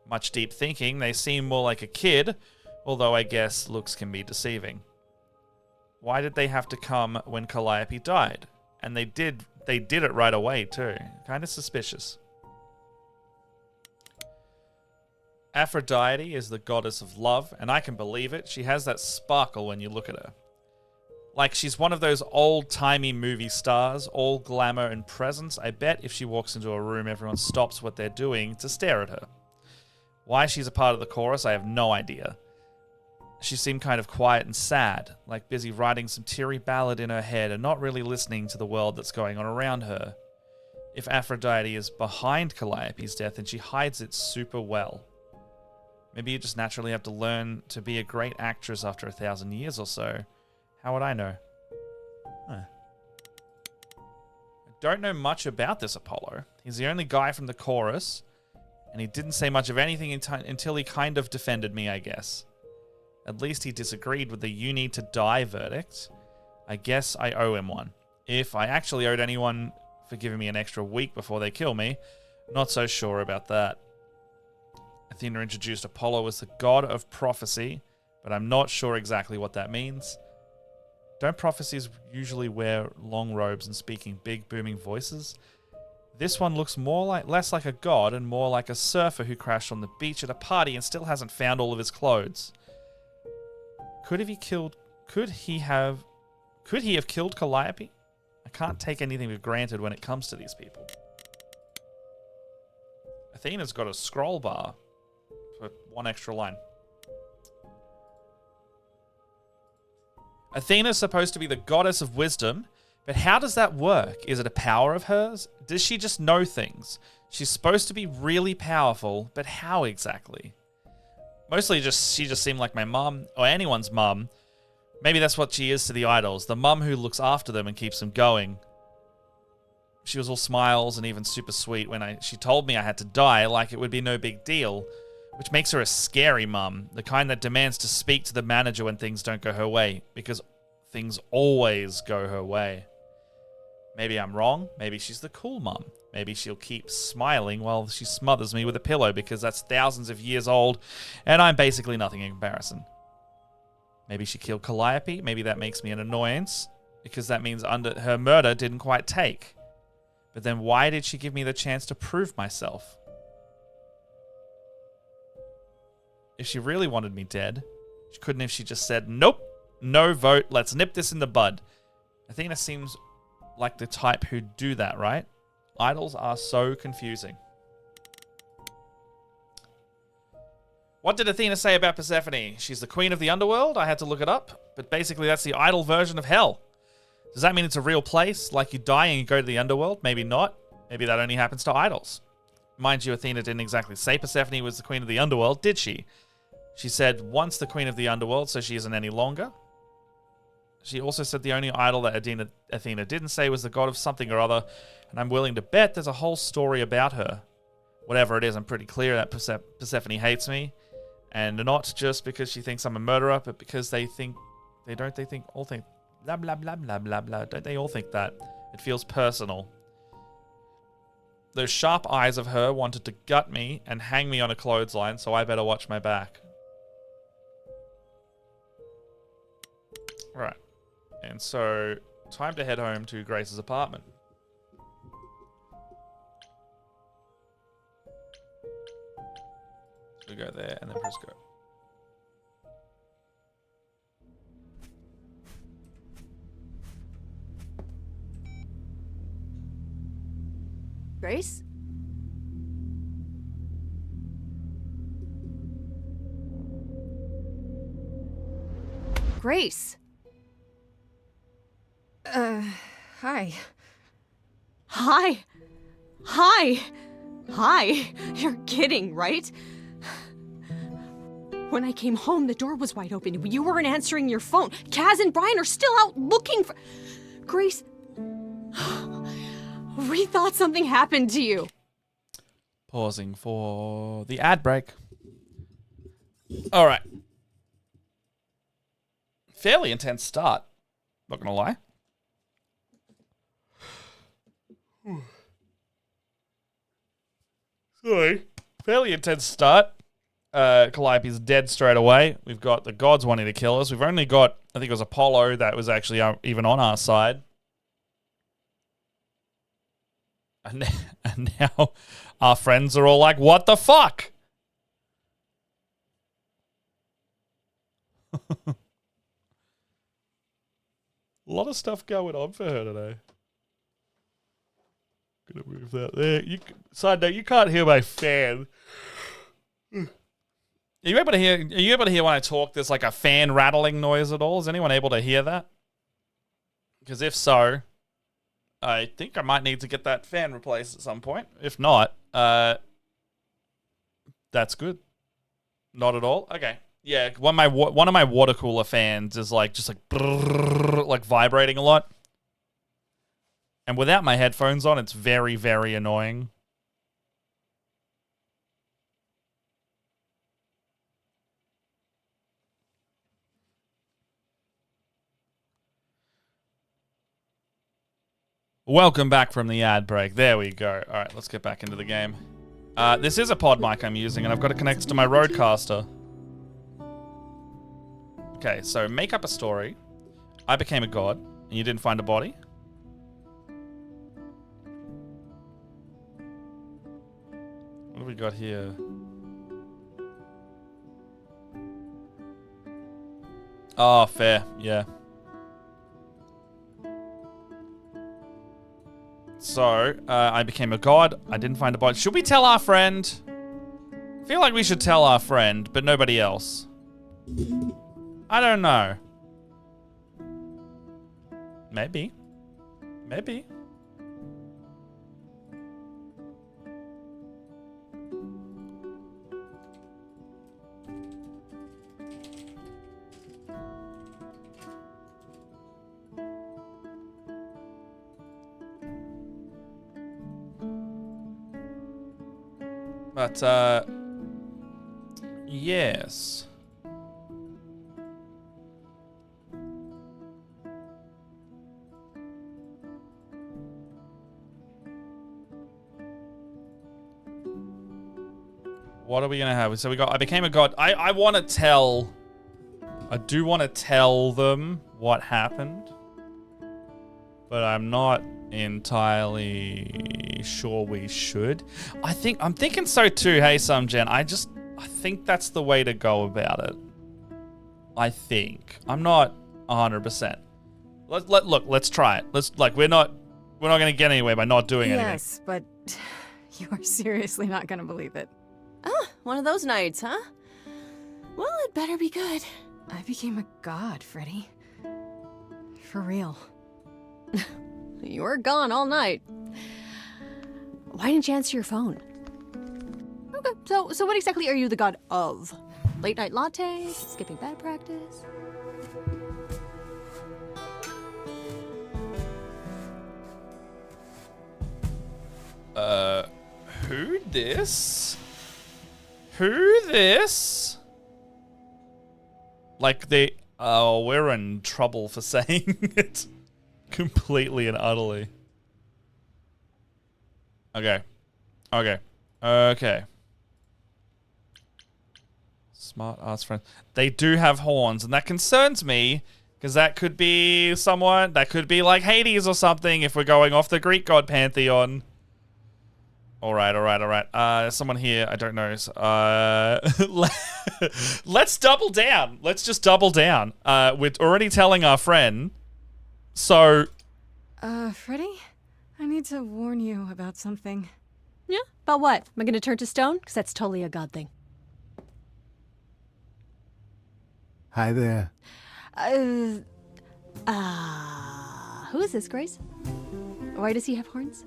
much deep thinking. They seem more like a kid, although I guess looks can be deceiving. Why did they have to come when Calliope died? And they did it right away too. Kind of suspicious. Aphrodite is the goddess of love, and I can believe it. She has that sparkle when you look at her. Like she's one of those old-timey movie stars, all glamour and presence. I bet if she walks into a room, everyone stops what they're doing to stare at her. Why she's a part of the chorus, I have no idea. She seemed kind of quiet and sad, like busy writing some teary ballad in her head and not really listening to the world that's going on around her. If Aphrodite is behind Calliope's death, then she hides it super well. Maybe you just naturally have to learn to be a great actress after 1,000 years or so. How would I know? I don't know much about this Apollo. He's the only guy from the chorus, and he didn't say much of anything until he kind of defended me, I guess. At least he disagreed with the "you need to die" verdict. I guess I owe him one. If I actually owed anyone for giving me an extra week before they kill me, not so sure about that. Athena introduced Apollo as the god of prophecy, but I'm not sure exactly what that means. Don't prophecies usually wear long robes and speak in big booming voices? This one looks less like a god and more like a surfer who crashed on the beach at a party and still hasn't found all of his clothes. Could he have killed Calliope? I can't take anything for granted when it comes to these people. Athena's got a scroll bar for one extra line. Athena's supposed to be the goddess of wisdom, but how does that work? Is it a power of hers? Does she just know things? She's supposed to be really powerful, but how exactly? Mostly she just seemed like my mum, or anyone's mum. Maybe that's what she is to the idols, the mum who looks after them and keeps them going. She was all smiles and even super sweet when she told me I had to die, like it would be no big deal, which makes her a scary mum, the kind that demands to speak to the manager when things don't go her way, because things always go her way. Maybe I'm wrong. Maybe she's the cool mum. Maybe she'll keep smiling while she smothers me with a pillow because that's thousands of years old and I'm basically nothing in comparison. Maybe she killed Calliope. Maybe that makes me an annoyance because that means her murder didn't quite take. But then why did she give me the chance to prove myself? If she really wanted me dead, she couldn't have she just said, nope, no vote, let's nip this in the bud. Athena seems like the type who'd do that, right? Idols are so confusing. What did Athena say about Persephone? She's the queen of the underworld? I had to look it up, but basically that's the idol version of hell. Does that mean it's a real place? Like you die and you go to the underworld? Maybe not. Maybe that only happens to idols. Mind you, Athena didn't exactly say Persephone was the queen of the underworld, did she? She said once the queen of the underworld, so she isn't any longer. She also said the only idol that Athena didn't say was the god of something or other, and I'm willing to bet there's a whole story about her. Whatever it is, I'm pretty clear that Persephone hates me, and not just because she thinks I'm a murderer, but because they all think blah blah blah blah blah blah. Don't they all think that? It feels personal. Those sharp eyes of her wanted to gut me and hang me on a clothesline, so I better watch my back. Right. And so, time to head home to Grace's apartment. So we go there and then press go. Grace? Grace! Hi. Hi! Hi! Hi! You're kidding, right? When I came home, the door was wide open. You weren't answering your phone. Kaz and Brian are still out looking for... Grace... We thought something happened to you. Pausing for the ad break. All right. fairly intense start. Not gonna lie. Sorry. Fairly intense start. Calliope's dead straight away. We've got the gods wanting to kill us. We've only got, I think it was Apollo that was actually even on our side. And now our friends are all like, what the fuck? A lot of stuff going on for her today. Gonna move that there. Side note, you can't hear my fan. Are you able to hear when I talk there's like a fan rattling noise at all? Is anyone able to hear that? Because if so, I think I might need to get that fan replaced at some point. If not, that's good. Not at all? Okay. Yeah, one of my water cooler fans is like just like brrr, like vibrating a lot. And without my headphones on, it's very, very annoying. Welcome back from the ad break. There we go. All right, let's get back into the game. This is a pod mic I'm using, and I've got it connected to my Rodecaster. Okay, so make up a story. I became a god, and you didn't find a body. What have we got here? Oh, fair. Yeah. So, I became a god. I didn't find a body. Should we tell our friend? I feel like we should tell our friend, but nobody else. I don't know. Maybe. Maybe. But, yes. What are we going to have? So I became a god. I want to tell, I do want to tell them what happened, but I'm not entirely sure we should. I'm thinking so too. Hey, Samgen. I think that's the way to go about it. I think. I'm not 100%. Look, let's try it. We're not going to get anywhere by not doing anything. Yes, but you are seriously not going to believe it. Ah, one of those nights, huh? Well, it better be good. I became a god, Freddy. For real. You were gone all night. Why didn't you answer your phone? Okay, so what exactly are you the god of? Late night lattes? Skipping bad practice? Who this? Who this? Like we're in trouble for saying it. Completely and utterly. Okay. Smart ass friends. They do have horns, and that concerns me, because that could be someone, that could be like Hades or something if we're going off the Greek god pantheon. Alright. Someone here, I don't know. Let's double down. Let's just double down. We're already telling our friend. So... Freddy? I need to warn you about something. Yeah? About what? Am I gonna turn to stone? Because that's totally a god thing. Hi there. Who is this, Grace? Why does he have horns?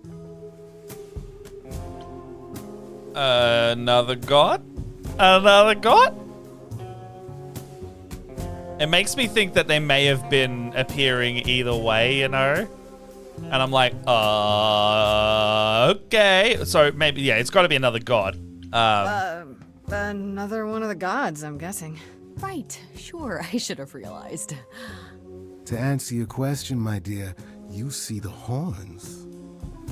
Another god? Another god? It makes me think that they may have been appearing either way, you know? And I'm like, okay. So maybe, yeah, it's got to be another god. Another one of the gods, I'm guessing. right. Sure, I should have realized. To answer your question, my dear, you see the horns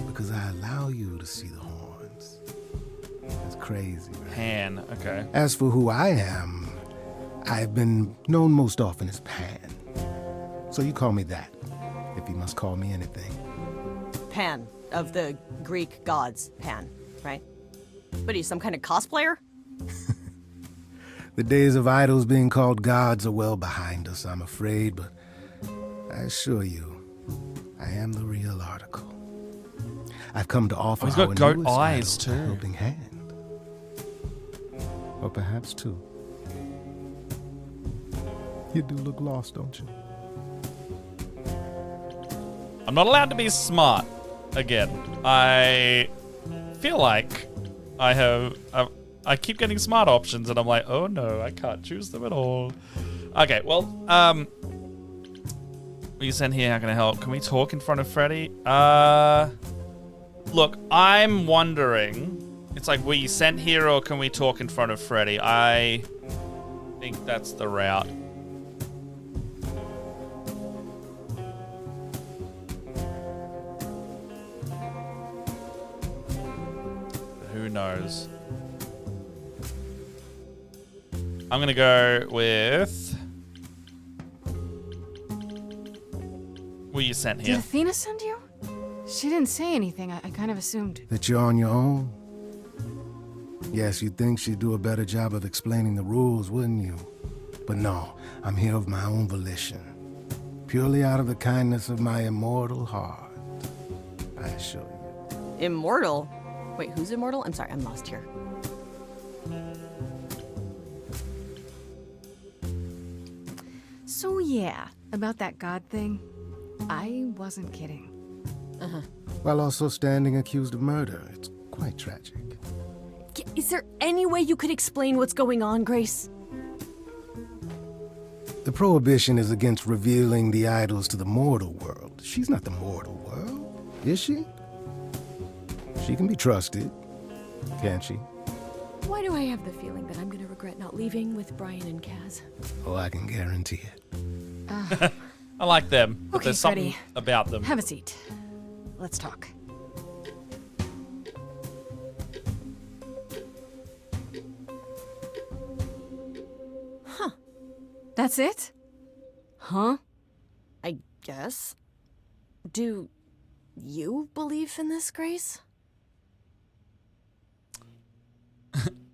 because I allow you to see the horns. That's crazy, right? Pan, okay. As for who I am, I've been known most often as Pan. So you call me that, if you must call me anything. Pan, of the Greek gods, Pan, right? What are you, some kind of cosplayer? The days of idols being called gods are well behind us, I'm afraid, but I assure you, I am the real article. I've come to offer he's got our goat newest eyes idol a too. helping hand. Or perhaps two. You do look lost, don't you? I'm not allowed to be smart again. I feel like I keep getting smart options and I'm like, oh no, I can't choose them at all. Okay, well, you sent here, how can I help? Can we talk in front of Freddy? Look, I'm wondering, it's like, were you sent here or can we talk in front of Freddy? I think that's the route. Who knows? I'm gonna go with... Were you sent Did here? Athena send you? She didn't say anything. I kind of assumed. That you're on your own? Yes, you'd think she'd do a better job of explaining the rules, wouldn't you? But no, I'm here of my own volition. Purely out of the kindness of my immortal heart. I assure you. Immortal? Wait, who's immortal? I'm sorry, I'm lost here. So yeah, about that god thing, I wasn't kidding. While also standing accused of murder. It's quite tragic. Is there any way you could explain what's going on, Grace? The prohibition is against revealing the idols to the mortal world. She's not the mortal world, is she? She can be trusted, can't she? Why do I have the feeling that I'm gonna regret not leaving with Brian and Kaz? Oh, I can guarantee it. I like them, but Okay, there's something Freddy. about them. Have a seat. Let's talk. Huh. That's it? Huh? I guess. Do you believe in this, Grace?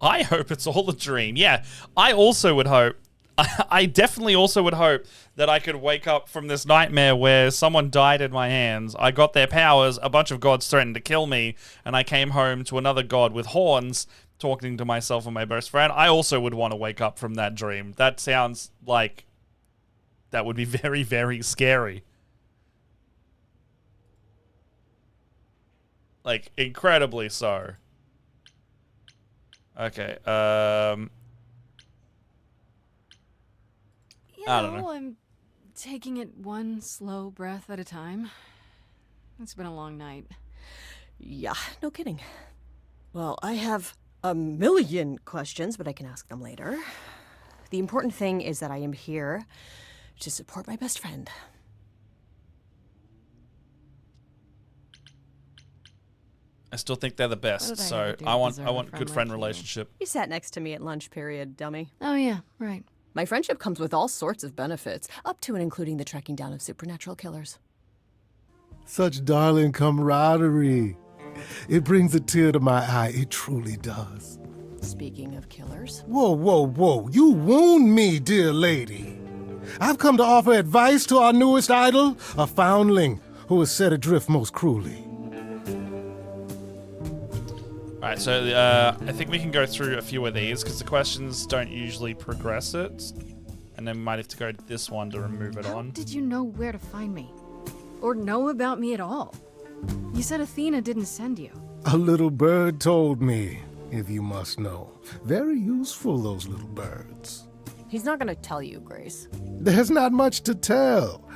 I hope it's all a dream. Yeah, I also would hope. I definitely also would hope that I could wake up from this nightmare where someone died in my hands. I got their powers, a bunch of gods threatened to kill me, and I came home to another god with horns talking to myself and my best friend. I also would want to wake up from that dream. That sounds like that would be very, very scary. Like, incredibly so. Okay, I don't know. I'm taking it one slow breath at a time. It's been a long night. Yeah, no kidding. Well, I have a million questions, but I can ask them later. The important thing is that I am here to support my best friend. I still think they're the What best, did I so ever do I to want deserve a good friend friend like you? relationship. You sat next to me at lunch period, dummy. Oh yeah, right. My friendship comes with all sorts of benefits, up to and including the tracking down of supernatural killers. Such darling camaraderie. It brings a tear to my eye. It truly does. Speaking of killers. Whoa, whoa, whoa. You wound me, dear lady. I've come to offer advice to our newest idol, a foundling who is set adrift most cruelly. Alright, so I think we can go through a few of these because the questions don't usually progress it. And then we might have to go to this one to remove it on. Did you know where to find me? Or know about me at all? You said Athena didn't send you. A little bird told me, if you must know. Very useful, those little birds. He's not gonna tell you, Grace. There's not much to tell.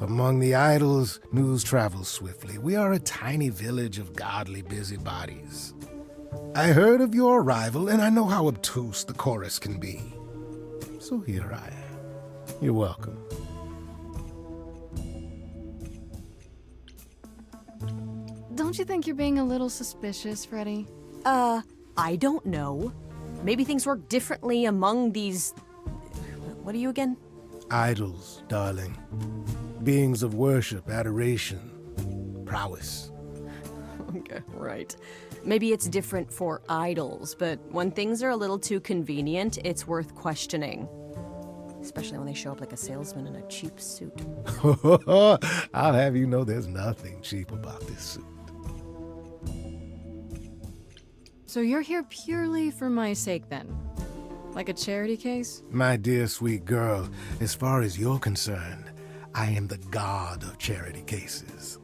Among the idols, news travels swiftly. We are a tiny village of godly busybodies. I heard of your arrival, and I know how obtuse the chorus can be. So here I am. You're welcome. Don't you think you're being a little suspicious, Freddy? I don't know. Maybe things work differently among these... What are you again? Idols, darling. Beings of worship, adoration, prowess. Okay, right. Maybe it's different for idols, but when things are a little too convenient, it's worth questioning. Especially when they show up like a salesman in a cheap suit. I'll have you know there's nothing cheap about this suit. So you're here purely for my sake, then? Like a charity case? My dear sweet girl, as far as you're concerned, I am the god of charity cases.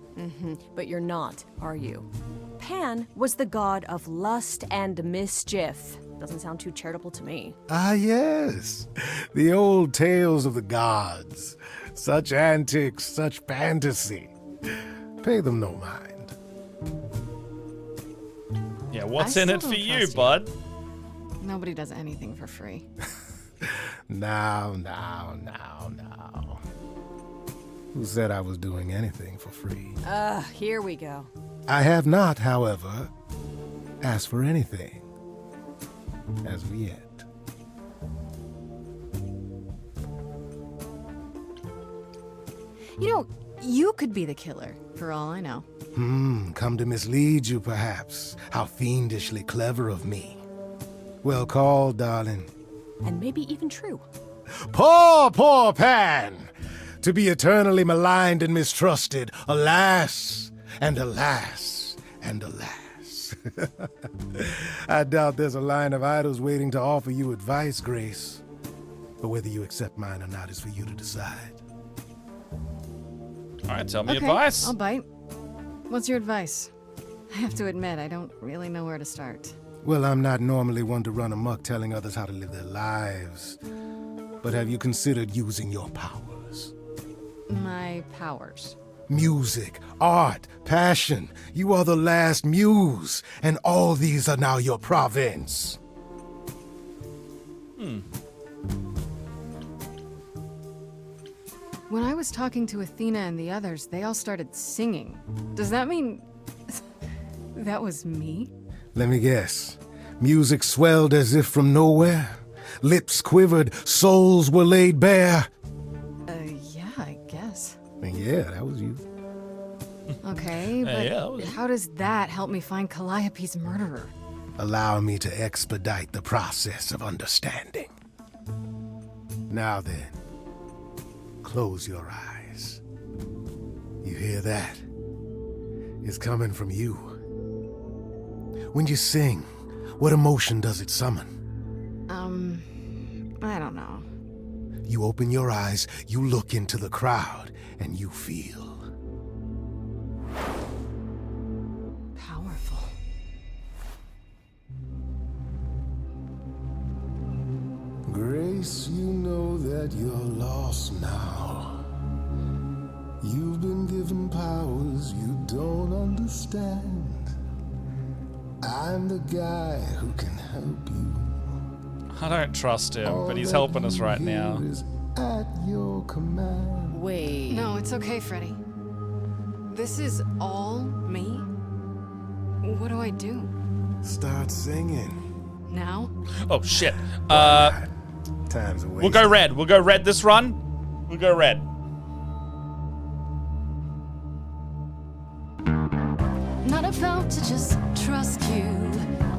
But you're not, are you? Pan was the god of lust and mischief. Doesn't sound too charitable to me. Ah, yes. The old tales of the gods. Such antics, such fantasy. Pay them no mind. Yeah, what's I in it still for don't you, trust bud? Nobody does anything for free. Now. Who said I was doing anything for free? Here we go. I have not, however, asked for anything. As of yet. You know, you could be the killer, for all I know. Come to mislead you, perhaps. How fiendishly clever of me. Well called, darling. And maybe even true. Poor Pan! To be eternally maligned and mistrusted. Alas, and alas, and alas. I doubt there's a line of idols waiting to offer you advice, Grace. But whether you accept mine or not is for you to decide. All right, tell me Okay, advice. I'll bite. What's your advice? I have to admit, I don't really know where to start. Well, I'm not normally one to run amok telling others how to live their lives. But have you considered using your powers? My powers. Music, art, passion. You are the last muse, and all these are now your province. When I was talking to Athena and the others, they all started singing. Does that mean that was me? Let me guess. Music swelled as if from nowhere. Lips quivered, souls were laid bare. Yeah, I guess. And yeah, that was you. Okay, but yeah, that was- how does that help me find Calliope's murderer? Allow me to expedite the process of understanding. Now then, close your eyes. You hear that? It's coming from you. When you sing, what emotion does it summon? I don't know. You open your eyes, you look into the crowd, and you feel Powerful. Grace, you know that you're lost now. You've been given powers you don't understand. I'm the guy who can help you. I don't trust him, but he's helping us right now. At your command. Wait. No, it's okay, Freddy. This is all me? What do I do? Start singing. Now? Oh shit. Time's away. We'll go red. We'll go red this run. We'll go red. Not about to just trust you.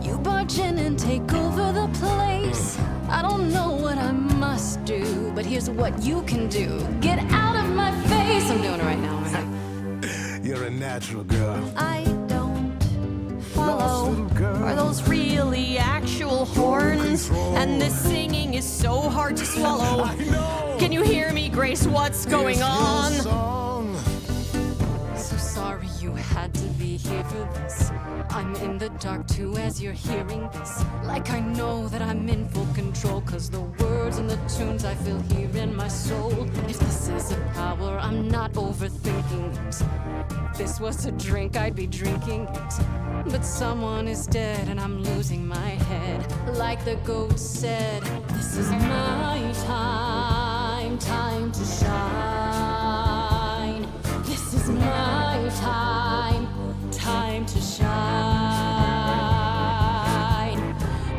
You barge in and take over the place. I don't know what I must do, but here's what you can do. Get out of my face. I'm doing it right now, aren't I? You're a natural girl. I don't follow. Are those really actual horns? And this singing is so hard to swallow. Can you hear me, Grace? What's going on? So sorry you had to be here for this. I'm in the dark too as you're hearing this. Like I know that I'm in full control, cause the words and the tunes I feel here in my soul. If this is a power, I'm not overthinking it. If this was a drink, I'd be drinking it. But someone is dead and I'm losing my head. Like the goat said, this is my time, time to shine. This is my time, time to shine.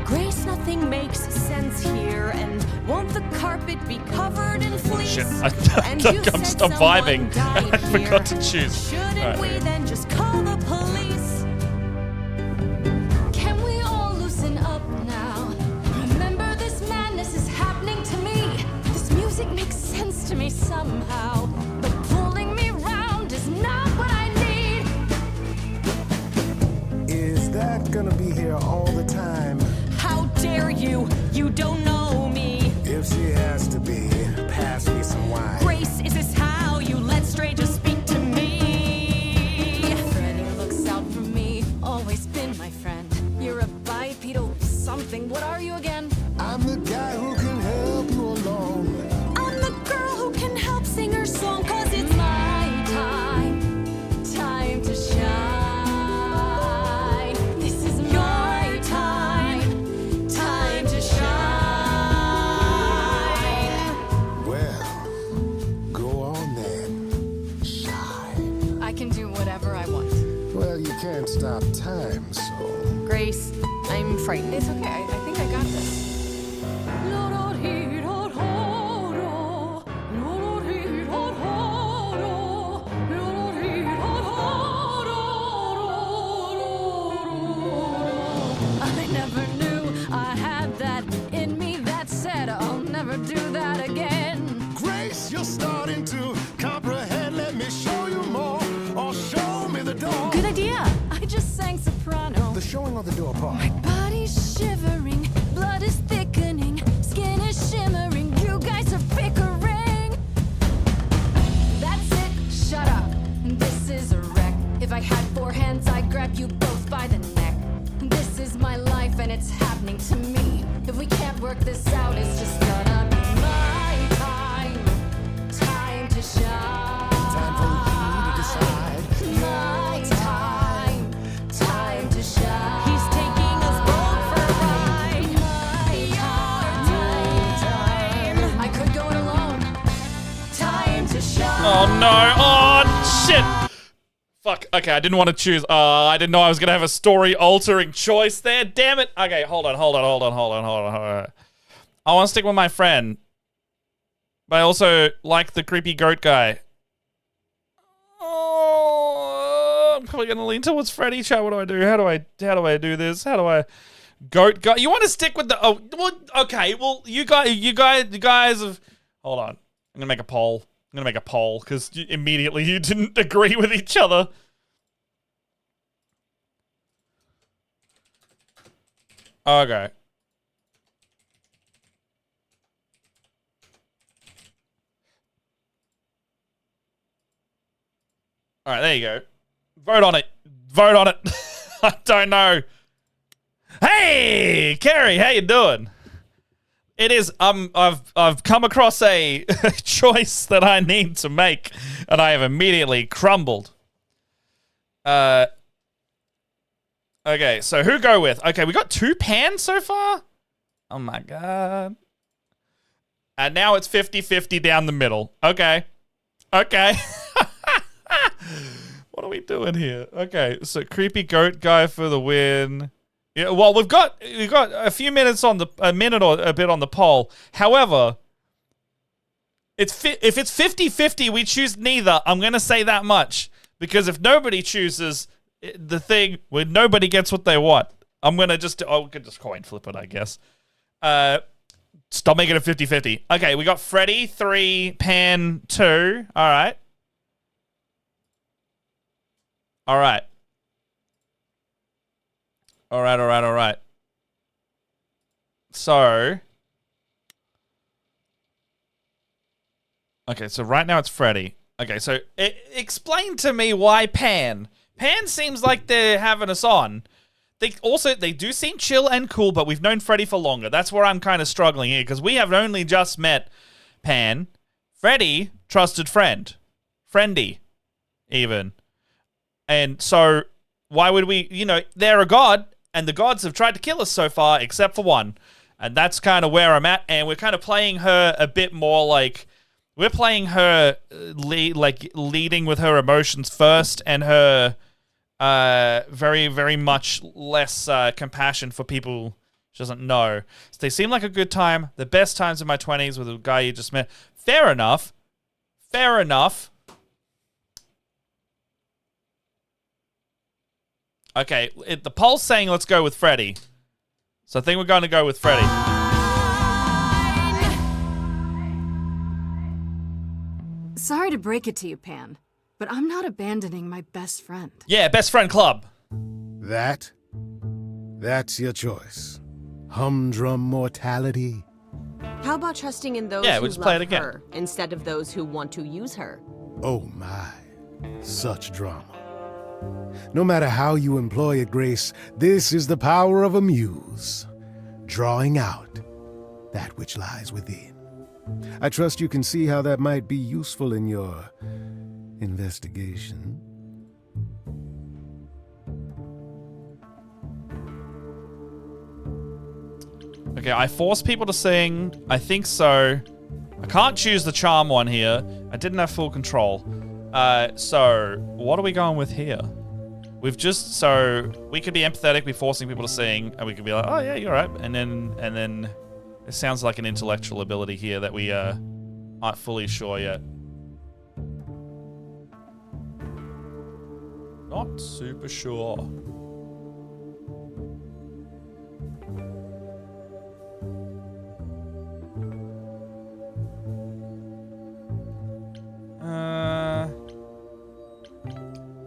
Grace, nothing makes sense here, and won't the carpet be covered in fleece? Shit, And you I'm said stop vibing. someone I died forgot to here. choose. Shouldn't Alright. we then just call the police? Can we all loosen up now? Remember, this madness is happening to me. This music makes sense to me somehow. But pulling me round is not what I need. Is that gonna be here all the time? How dare you? You don't know me. If she has to be, pass me some wine. Grace, is this how you let strangers speak to me? Freddie looks out for me, always been my friend. You're a bipedal something. What are you again? I'm the guy who can help you along. I'm the girl who can help sing her song, cause it's my time, time to shine. This is my time, time to shine. Well, go on then. Shine. I can do whatever I want. Well, you can't stop time, so. Grace, I'm frightened. It's okay. I think I got this. I never knew I had that in me. That said, I'll never do that again. Grace, you're starting to comprehend. Let me show you more, or show me the door. Good idea. I just sang soprano. The showing or the door part? My body's shivering, blood is thickening, skin is shimmering. You guys are bickering. That's it. Shut up. This is a wreck. If I had 4 hands, I'd grab you both by the neck. This is my life and it's happening to me. If we can't work this out, it's just gonna be my time. Time to shine. Time for you to decide. My time. Time to shine. He's taking us both for a ride. My time. I could go it alone. Time to shine. Oh no! Oh shit! Fuck. Okay, I didn't want to choose. I didn't know I was gonna have a story-altering choice there. Damn it! Okay, hold on. I want to stick with my friend, but I also like the creepy goat guy. Oh, I'm probably gonna lean towards Freddy. Chat. What do I do? How do I do this? How do I? Goat guy. You want to stick with the? Oh, well, okay. Well, you guys have. Hold on. I'm gonna make a poll. Because immediately you didn't agree with each other. Okay. All right, there you go. Vote on it. I don't know. Hey, Carrie, how you doing? It is. I've come across a choice that I need to make, and I have immediately crumbled. Okay, so who go with? Okay, we got 2 pans so far. Oh my god. And now it's 50-50 down the middle. Okay. What are we doing here? Okay, so creepy goat guy for the win. Yeah, well, we've got a few minutes on a minute or a bit on the poll. However, if it's 50-50, we choose neither. I'm gonna say that much, because if nobody chooses the thing where nobody gets what they want, I'm gonna we could just coin flip it, I guess. Stop making it 50-50. Okay, we got Freddy 3, Pan 2. All right. So, okay, so right now it's Freddy. Okay, so explain to me why Pan. Pan seems like they're having us on. They do seem chill and cool, but we've known Freddy for longer. That's where I'm kind of struggling here, because we have only just met Pan. Freddy, trusted friend. Friendy, even. And so, why would we, they're a god, and the gods have tried to kill us so far, except for one. And that's kind of where I'm at, and we're kind of playing her a bit more like, we're playing her leading with her emotions first, and her very, very much less compassion for people she doesn't know. So they seem like a good time. The best times in my 20s with a guy you just met. Fair enough. Fair enough. Okay, the poll's saying let's go with Freddy. So I think we're going to go with Freddy. Sorry to break it to you, Pan, but I'm not abandoning my best friend. Yeah, best friend club. That's your choice. Humdrum mortality. How about trusting in those Yeah, who we'll just play love it again. her instead of those who want to use her? Oh my, such drama. No matter how you employ it, Grace, this is the power of a muse, drawing out that which lies within. I trust you can see how that might be useful in your investigation. Okay, I force people to sing. I think so. I can't choose the charm one here. I didn't have full control. So what are we going with here? So we could be empathetic, be forcing people to sing, and we could be like, oh yeah, you're right. And then it sounds like an intellectual ability here that we aren't fully sure yet. Not super sure.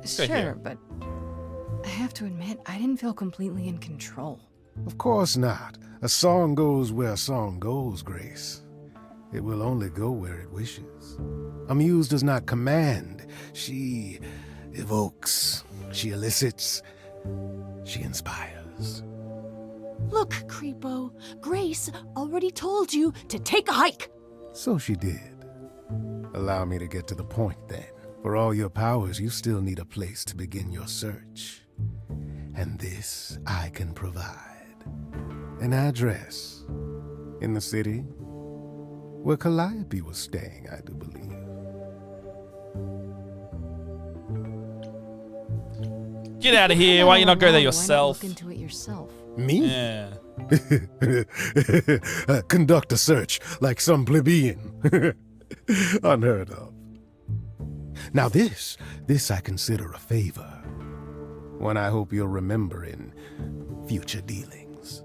Sure, but I have to admit, I didn't feel completely in control. Of course not. A song goes where a song goes, Grace. It will only go where it wishes. A muse does not command. She evokes. She elicits. She inspires. Look, Creepo, Grace already told you to take a hike. So she did. Allow me to get to the point then. For all your powers, you still need a place to begin your search. And this I can provide. An address in the city where Calliope was staying, I do believe. Get out of here. Why don't you not go there yourself? Why not look into it yourself? Me? Yeah. Conduct a search like some plebeian. Unheard of. Now this I consider a favor. One I hope you'll remember in future dealings.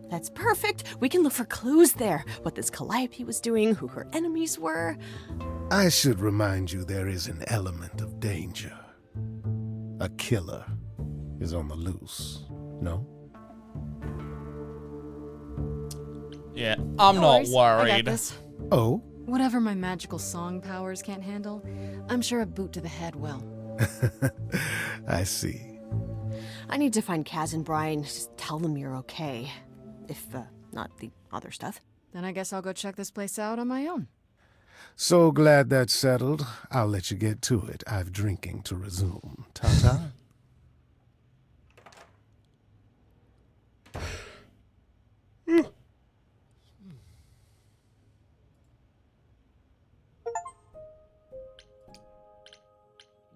That's perfect. We can look for clues there. What this Calliope was doing, who her enemies were. I should remind you there is an element of danger. A killer is on the loose, no? Yeah, I'm No not worries. I got worried. this. Oh? Whatever my magical song powers can't handle, I'm sure a boot to the head will. I see. I need to find Kaz and Brian. Just tell them you're okay. If, not the other stuff. Then I guess I'll go check this place out on my own. So glad that's settled. I'll let you get to it. I've drinking to resume. Ta-ta.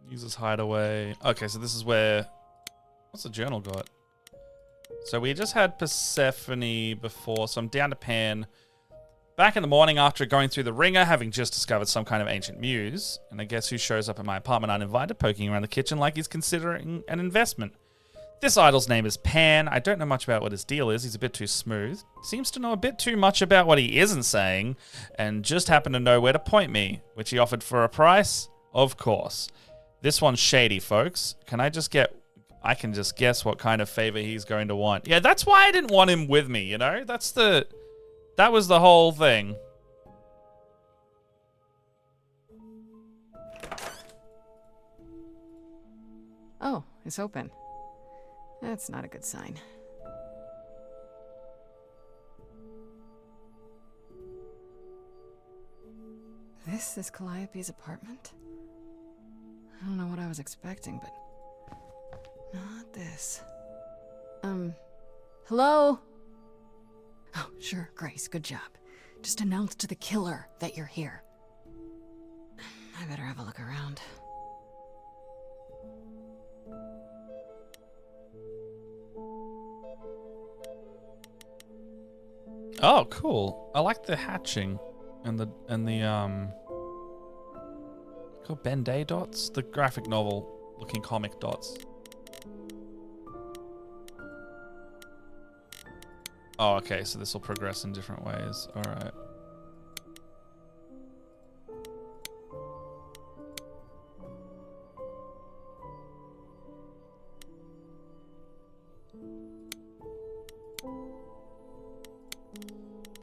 User's hideaway. Okay, so this is where... What's the journal got? So we just had Persephone before, so I'm down to Pan. Back in the morning after going through the ringer, having just discovered some kind of ancient muse. And I guess who shows up at my apartment uninvited, poking around the kitchen like he's considering an investment. This idol's name is Pan. I don't know much about what his deal is. He's a bit too smooth. Seems to know a bit too much about what he isn't saying. And just happened to know where to point me. Which he offered for a price? Of course. This one's shady, folks. I can just guess what kind of favor he's going to want. Yeah, that's why I didn't want him with me, you know? That was the whole thing. Oh, it's open. That's not a good sign. This is Calliope's apartment? I don't know what I was expecting, but not this. Hello? Oh, sure, Grace, good job. Just announce to the killer that you're here. I better have a look around. Oh, cool. I like the hatching and the called Ben Day dots, the graphic novel looking comic dots. Oh, okay, so this will progress in different ways. All right.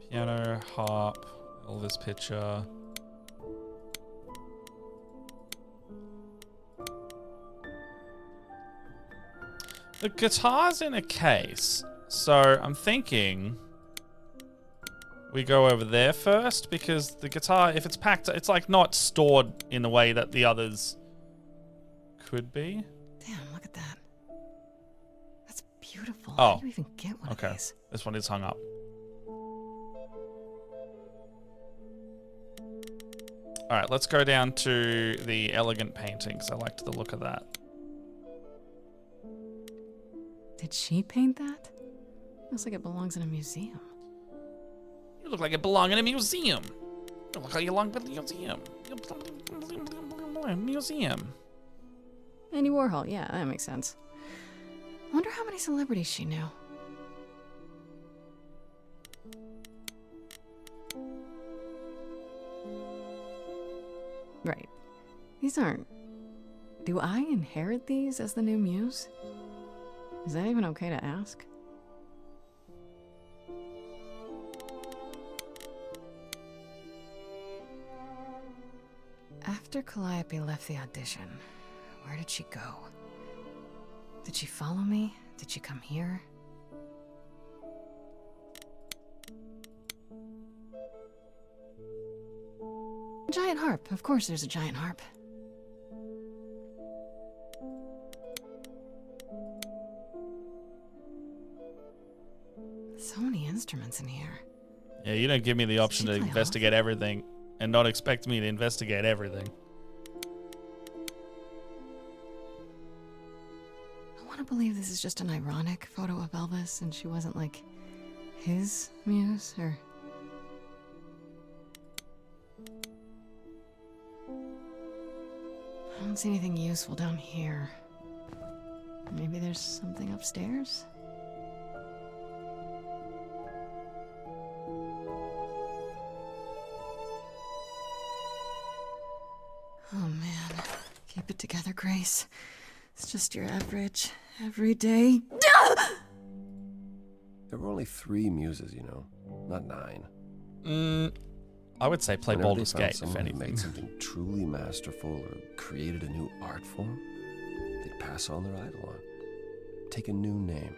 Piano, harp, Elvis picture. The guitar's in a case, so I'm thinking we go over there first, because the guitar, if it's packed, it's like not stored in the way that the others could be. Damn, look at that. That's beautiful. Oh, How do you even get one okay. of these? This one is hung up. All right, let's go down to the elegant paintings. I liked the look of that. Did she paint that? Looks like it belongs in a museum. You look like it belonged in a museum. You look like you belong in a museum. Museum. Andy Warhol, yeah, that makes sense. Wonder how many celebrities she knew. Right. These aren't... Do I inherit these as the new muse? Is that even okay to ask? After Calliope left the audition, where did she go? Did she follow me? Did she come here? A giant harp. Of course there's a giant harp. So many instruments in here. Yeah, you don't give me the option to investigate everything and not expect me to investigate everything. I want to believe this is just an ironic photo of Elvis and she wasn't like his muse, or... I don't see anything useful down here. Maybe there's something upstairs? Oh man, keep it together, Grace. It's just your average, everyday... There were only 3 muses, you know, not 9. I would say play Whenever Baldur's they found Gate, if someone who anything. made something truly masterful or created a new art form, they'd pass on their idol on. Take a new name.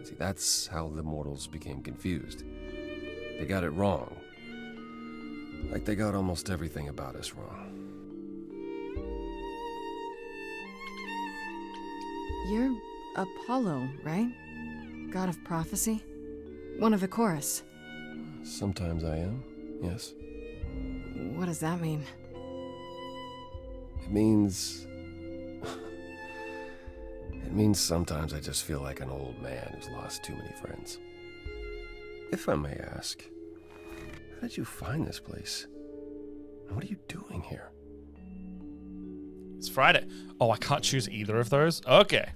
See, that's how the mortals became confused. They got it wrong. Like they got almost everything about us wrong. You're Apollo, right? God of prophecy? One of the chorus. Sometimes I am, yes. What does that mean? It means... It means sometimes I just feel like an old man who's lost too many friends. If I may ask, how did you find this place? And what are you doing here? It's Friday. Oh, I can't choose either of those? Okay.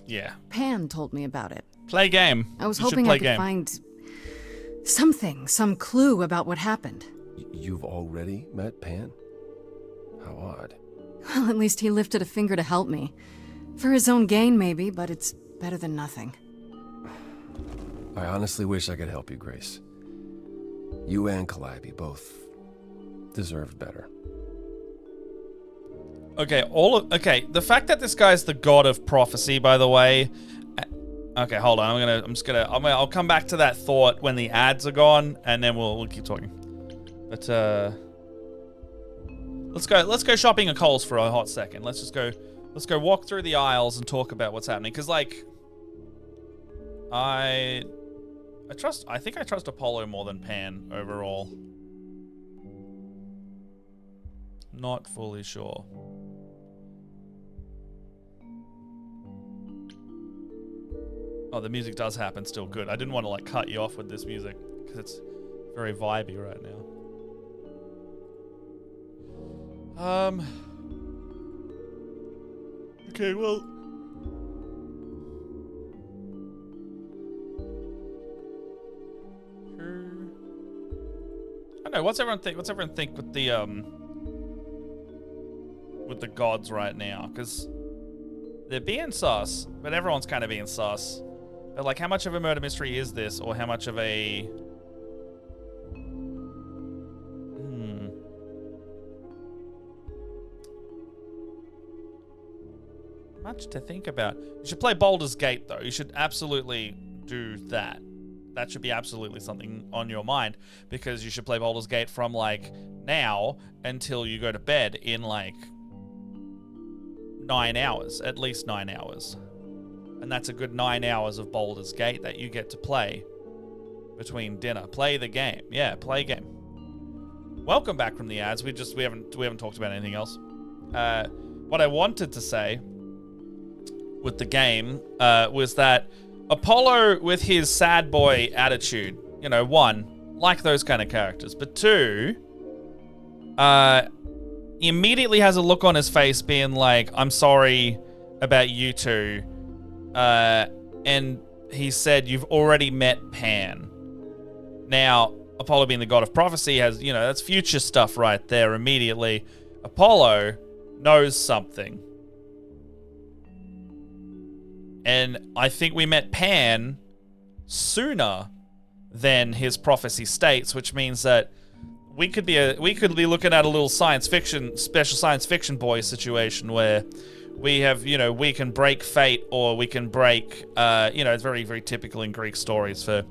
Yeah. Pan told me about it. Play game. I was You should hoping play I could game. find something, some clue about what happened. You've already met Pan? How odd. Well, at least he lifted a finger to help me. For his own gain, maybe, but it's better than nothing. I honestly wish I could help you, Grace. You and Calliope both deserved better. Okay, the fact that this guy's the god of prophecy, by the way. Okay, hold on. I'll come back to that thought when the ads are gone, and then we'll keep talking. But let's go shopping at Kohl's for a hot second. Let's go walk through the aisles and talk about what's happening. Cause like, I think I trust Apollo more than Pan overall. Not fully sure. Oh, the music does happen still. Good. I didn't want to like cut you off with this music because it's very vibey right now. Okay, well. I don't know. What's everyone think with the gods right now? Because they're being sus, but everyone's kind of being sus. But like, how much of a murder mystery is this, or how much of a much to think about. You should play Baldur's Gate, though. You should absolutely do that. That should be absolutely something on your mind, because you should play Baldur's Gate from like now until you go to bed in like 9 hours, at least 9 hours. And that's a good 9 hours of Baldur's Gate that you get to play between dinner. Play the game. Yeah, play a game. Welcome back from the ads. We haven't talked about anything else. What I wanted to say with the game was that Apollo, with his sad boy attitude, you know, one, like those kind of characters, but two, immediately has a look on his face being like, I'm sorry about you two. And he said, you've already met Pan. Now, Apollo being the god of prophecy has, you know, that's future stuff right there immediately. Apollo knows something. And I think we met Pan sooner than his prophecy states, which means that we could be looking at a little special science fiction boy situation where we have, you know, we can break fate, or we can break, you know, it's very, very typical in Greek stories for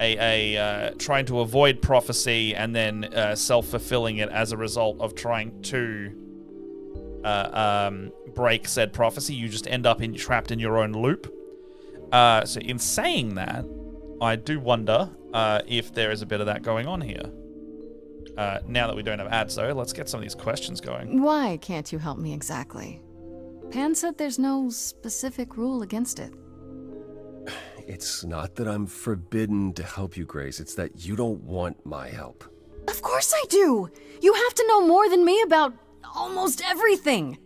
a trying to avoid prophecy and then self-fulfilling it as a result of trying to break said prophecy. You just end up trapped in your own loop. So in saying that, I do wonder if there is a bit of that going on here. Now that we don't have ads, though, let's get some of these questions going. Why can't you help me exactly? Pan said there's no specific rule against it. It's not that I'm forbidden to help you, Grace. It's that you don't want my help. Of course I do! You have to know more than me about almost everything!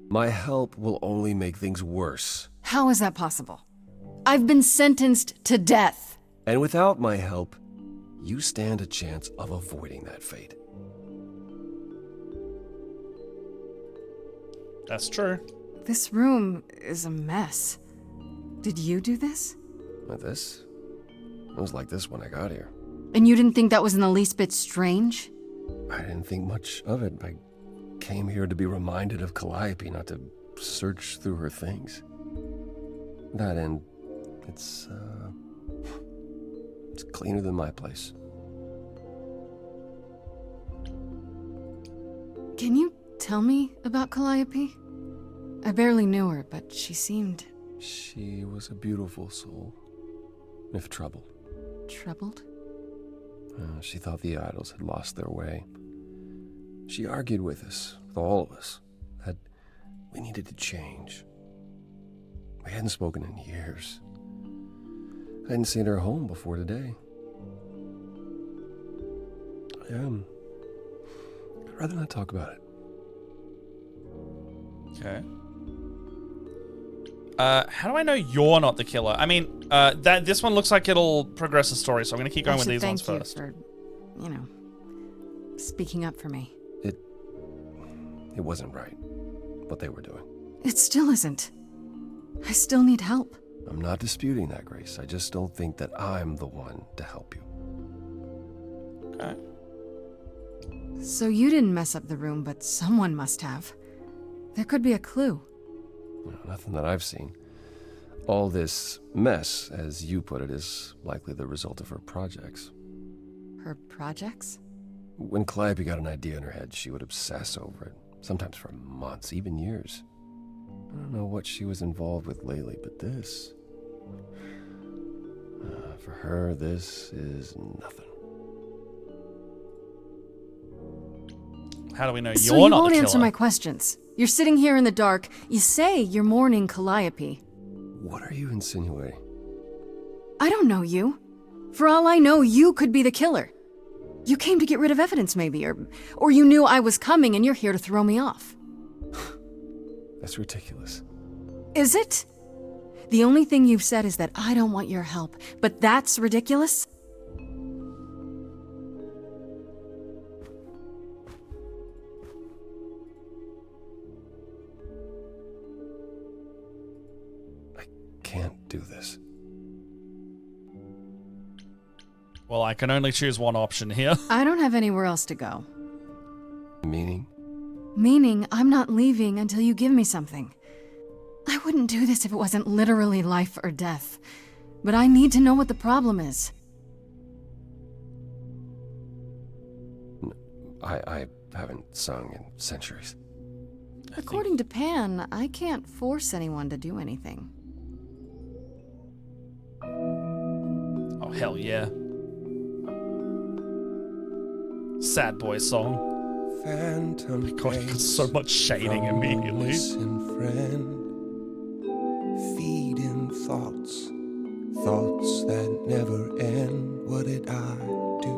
My help will only make things worse. How is that possible? I've been sentenced to death. And without my help, you stand a chance of avoiding that fate. That's true. This room is a mess. Did you do this? This? It was like this when I got here. And you didn't think that was in the least bit strange? I didn't think much of it. I came here to be reminded of Calliope, not to search through her things. That and it's cleaner than my place. Can you tell me about Calliope? I barely knew her, but she seemed... She was a beautiful soul, if troubled. Troubled? She thought the idols had lost their way. She argued with us, with all of us, that we needed to change. We hadn't spoken in years. I hadn't seen her home before today. I'd rather not talk about it. Okay. How do I know you're not the killer? I mean, this one looks like it'll progress the story, so I'm going to keep going with these ones first. Thank you for, you know, speaking up for me. It wasn't right, what they were doing. It still isn't. I still need help. I'm not disputing that, Grace. I just don't think that I'm the one to help you. Okay. So you didn't mess up the room, but someone must have. There could be a clue. No, nothing that I've seen. All this mess, as you put it, is likely the result of her projects. Her projects? When Calliope got an idea in her head, she would obsess over it, sometimes for months, even years. I don't know what she was involved with lately, but this... for her, this is nothing. How do we know So you're you not won't the answer killer? my questions. You're sitting here in the dark. You say you're mourning Calliope. What are you insinuating? I don't know you. For all I know, you could be the killer. You came to get rid of evidence, maybe, or you knew I was coming and you're here to throw me off. That's ridiculous. Is it? The only thing you've said is that I don't want your help, but that's ridiculous? Can't do this. Well, I can only choose one option here. I don't have anywhere else to go. Meaning? Meaning, I'm not leaving until you give me something. I wouldn't do this if it wasn't literally life or death. But I need to know what the problem is. I haven't sung in centuries. According to Pan, I can't force anyone to do anything. Oh, hell yeah. Sad boy song. Phantom God, so much shading immediately. Friend, feeding thoughts, thoughts that never end. What did I do?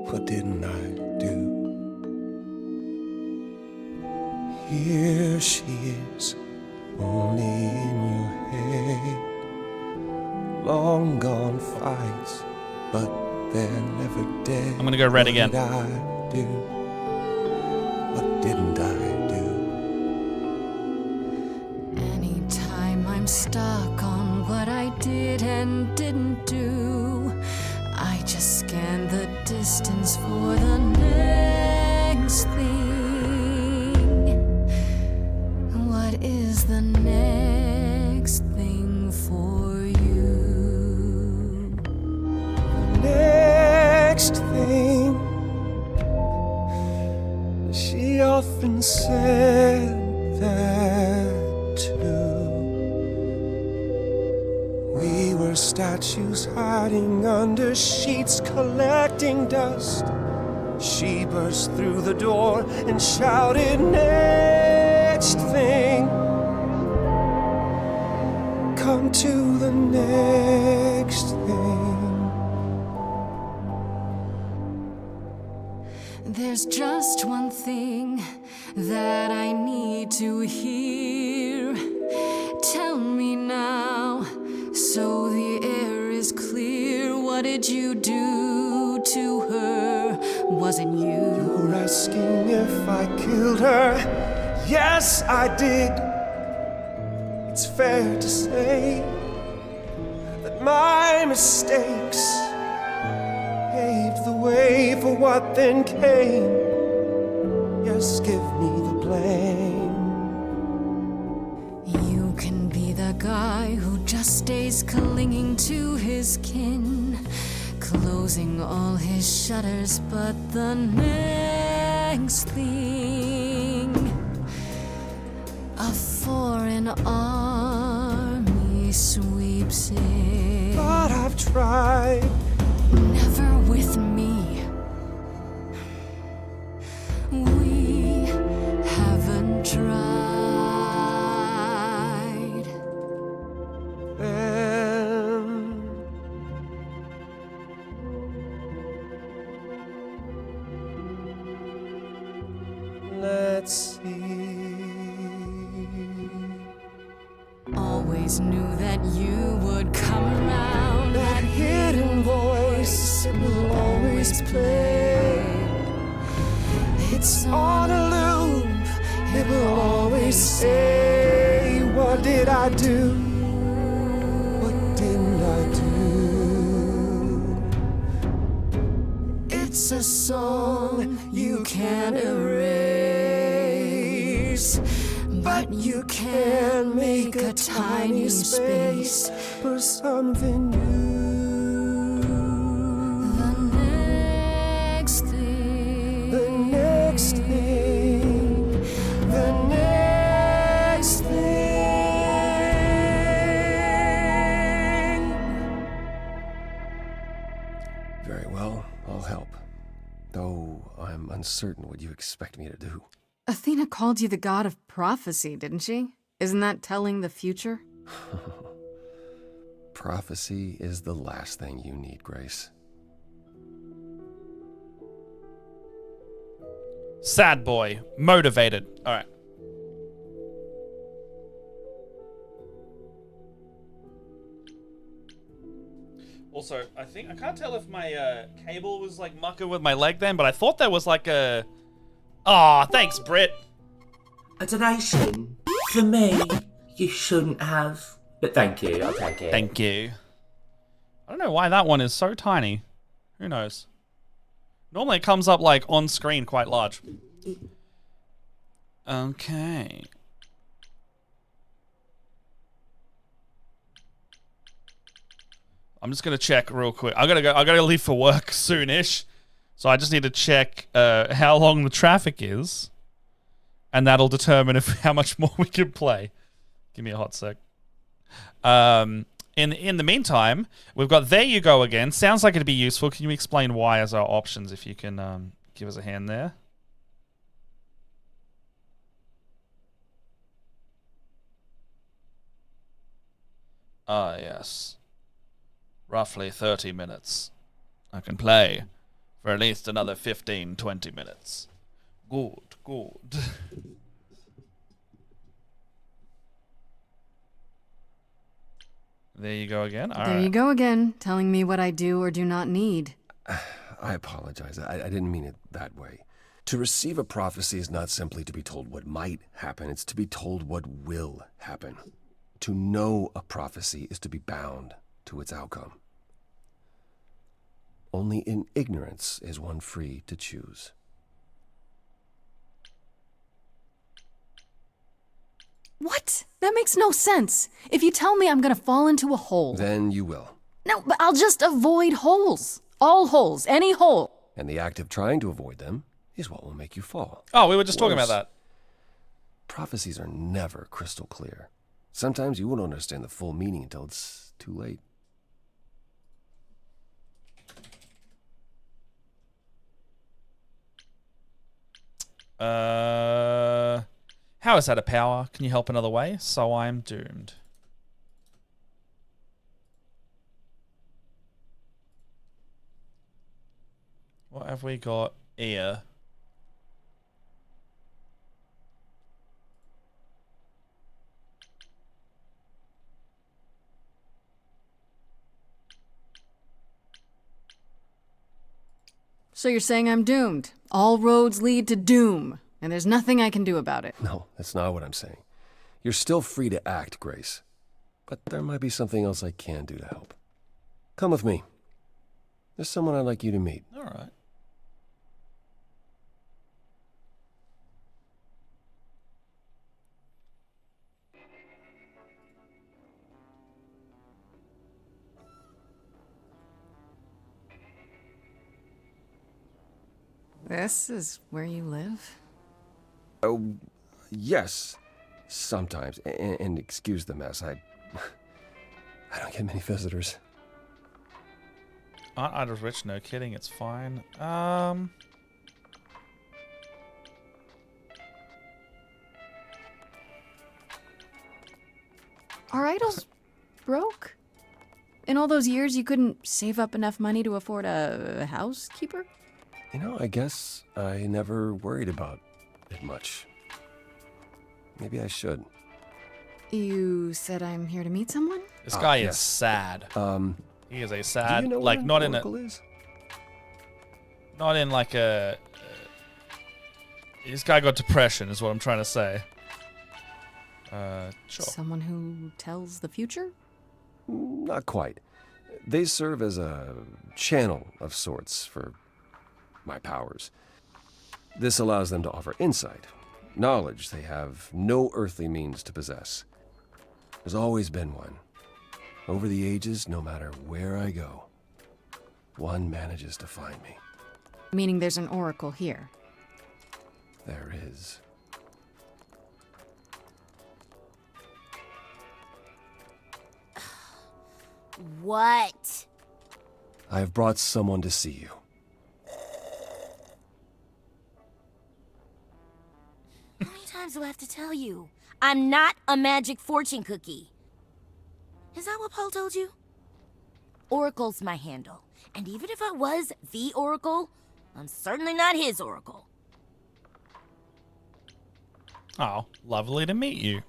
What didn't I do? Here she is, only in your head. Long gone fights, but they're never dead. I'm gonna go red again. What did I do? What didn't I do? Anytime I'm stuck on what I did and didn't do, I just scan the distance for the next thing. What is the next thing for you? Next thing, she often said that too. We were statues hiding under sheets, collecting dust. She burst through the door and shouted, next thing. Come to the next thing. There's just one thing that I need to hear. Tell me now, so the air is clear. What did you do to her? Was it you? You're asking if I killed her. Yes, I did. It's fair to say that my mistakes paved the way for what then came. Yes, give me the blame. You can be the guy who just stays clinging to his kin, closing all his shutters, but the next thing, a foreign army sweeps in. But I've tried. Never with me. We haven't tried. Let's see. Always knew that you would come around. That hidden voice, it will always play. It's on a loop, it will always say, what did I do? What didn't I do? It's a song you can't erase, but you can make a tiny space for something new. The next thing. The next thing. The next thing. Very well, I'll help. Though I'm uncertain what you expect me to do. Athena called you the god of prophecy, didn't she? Isn't that telling the future? Prophecy is the last thing you need, Grace. Sad boy. Motivated. All right. Also, I can't tell if my cable was like mucking with my leg then, but I thought there was like a... Aw, thanks, Britt. A donation? For me? You shouldn't have. But thank you, I'll take it. Thank you. I don't know why that one is so tiny. Who knows? Normally it comes up like on screen quite large. Okay. I'm just gonna check real quick. I gotta leave for work soon-ish. So I just need to check how long the traffic is. And that'll determine how much more we can play. Give me a hot sec. In the meantime, we've got There You Go Again. Sounds like it'd be useful. Can you explain why as our options, if you can give us a hand there? Ah, yes. Roughly 30 minutes. I can play for at least another 15, 20 minutes. Good, good. There you go again. All There right. you go again, telling me what I do or do not need. I apologize. I didn't mean it that way. To receive a prophecy is not simply to be told what might happen, it's to be told what will happen. To know a prophecy is to be bound to its outcome. Only in ignorance is one free to choose. What? That makes no sense. If you tell me I'm gonna fall into a hole. Then you will. No, but I'll just avoid holes. All holes, any hole. And the act of trying to avoid them is what will make you fall. Oh, we were just talking Worse, about that. Prophecies are never crystal clear. Sometimes you won't understand the full meaning until it's too late. How is that a power? Can you help another way? So I'm doomed. What have we got here? So you're saying I'm doomed. All roads lead to doom, and there's nothing I can do about it. No, that's not what I'm saying. You're still free to act, Grace. But there might be something else I can do to help. Come with me. There's someone I'd like you to meet. All right. This is where you live? Oh, yes. Sometimes. And excuse the mess. I don't get many visitors. Aren't I just rich? No kidding. It's fine. Are idols broke? In all those years, you couldn't save up enough money to afford a housekeeper? You know, I guess I never worried about it much. Maybe I should. You said I'm here to meet someone? This guy is yes. sad. He is a Do sad, you know like what not an in a, oracle is? not in like a. This guy got depression, is what I'm trying to say. Sure. Someone who tells the future? Not quite. They serve as a channel of sorts for my powers. This allows them to offer insight, knowledge they have no earthly means to possess. There's always been one. Over the ages, no matter where I go, one manages to find me. Meaning there's an oracle here. There is. What? I have brought someone to see you. How many times do I have to tell you? I'm not a magic fortune cookie. Is that what Paul told you? Oracle's my handle. And even if I was the Oracle, I'm certainly not his Oracle. Oh, lovely to meet you.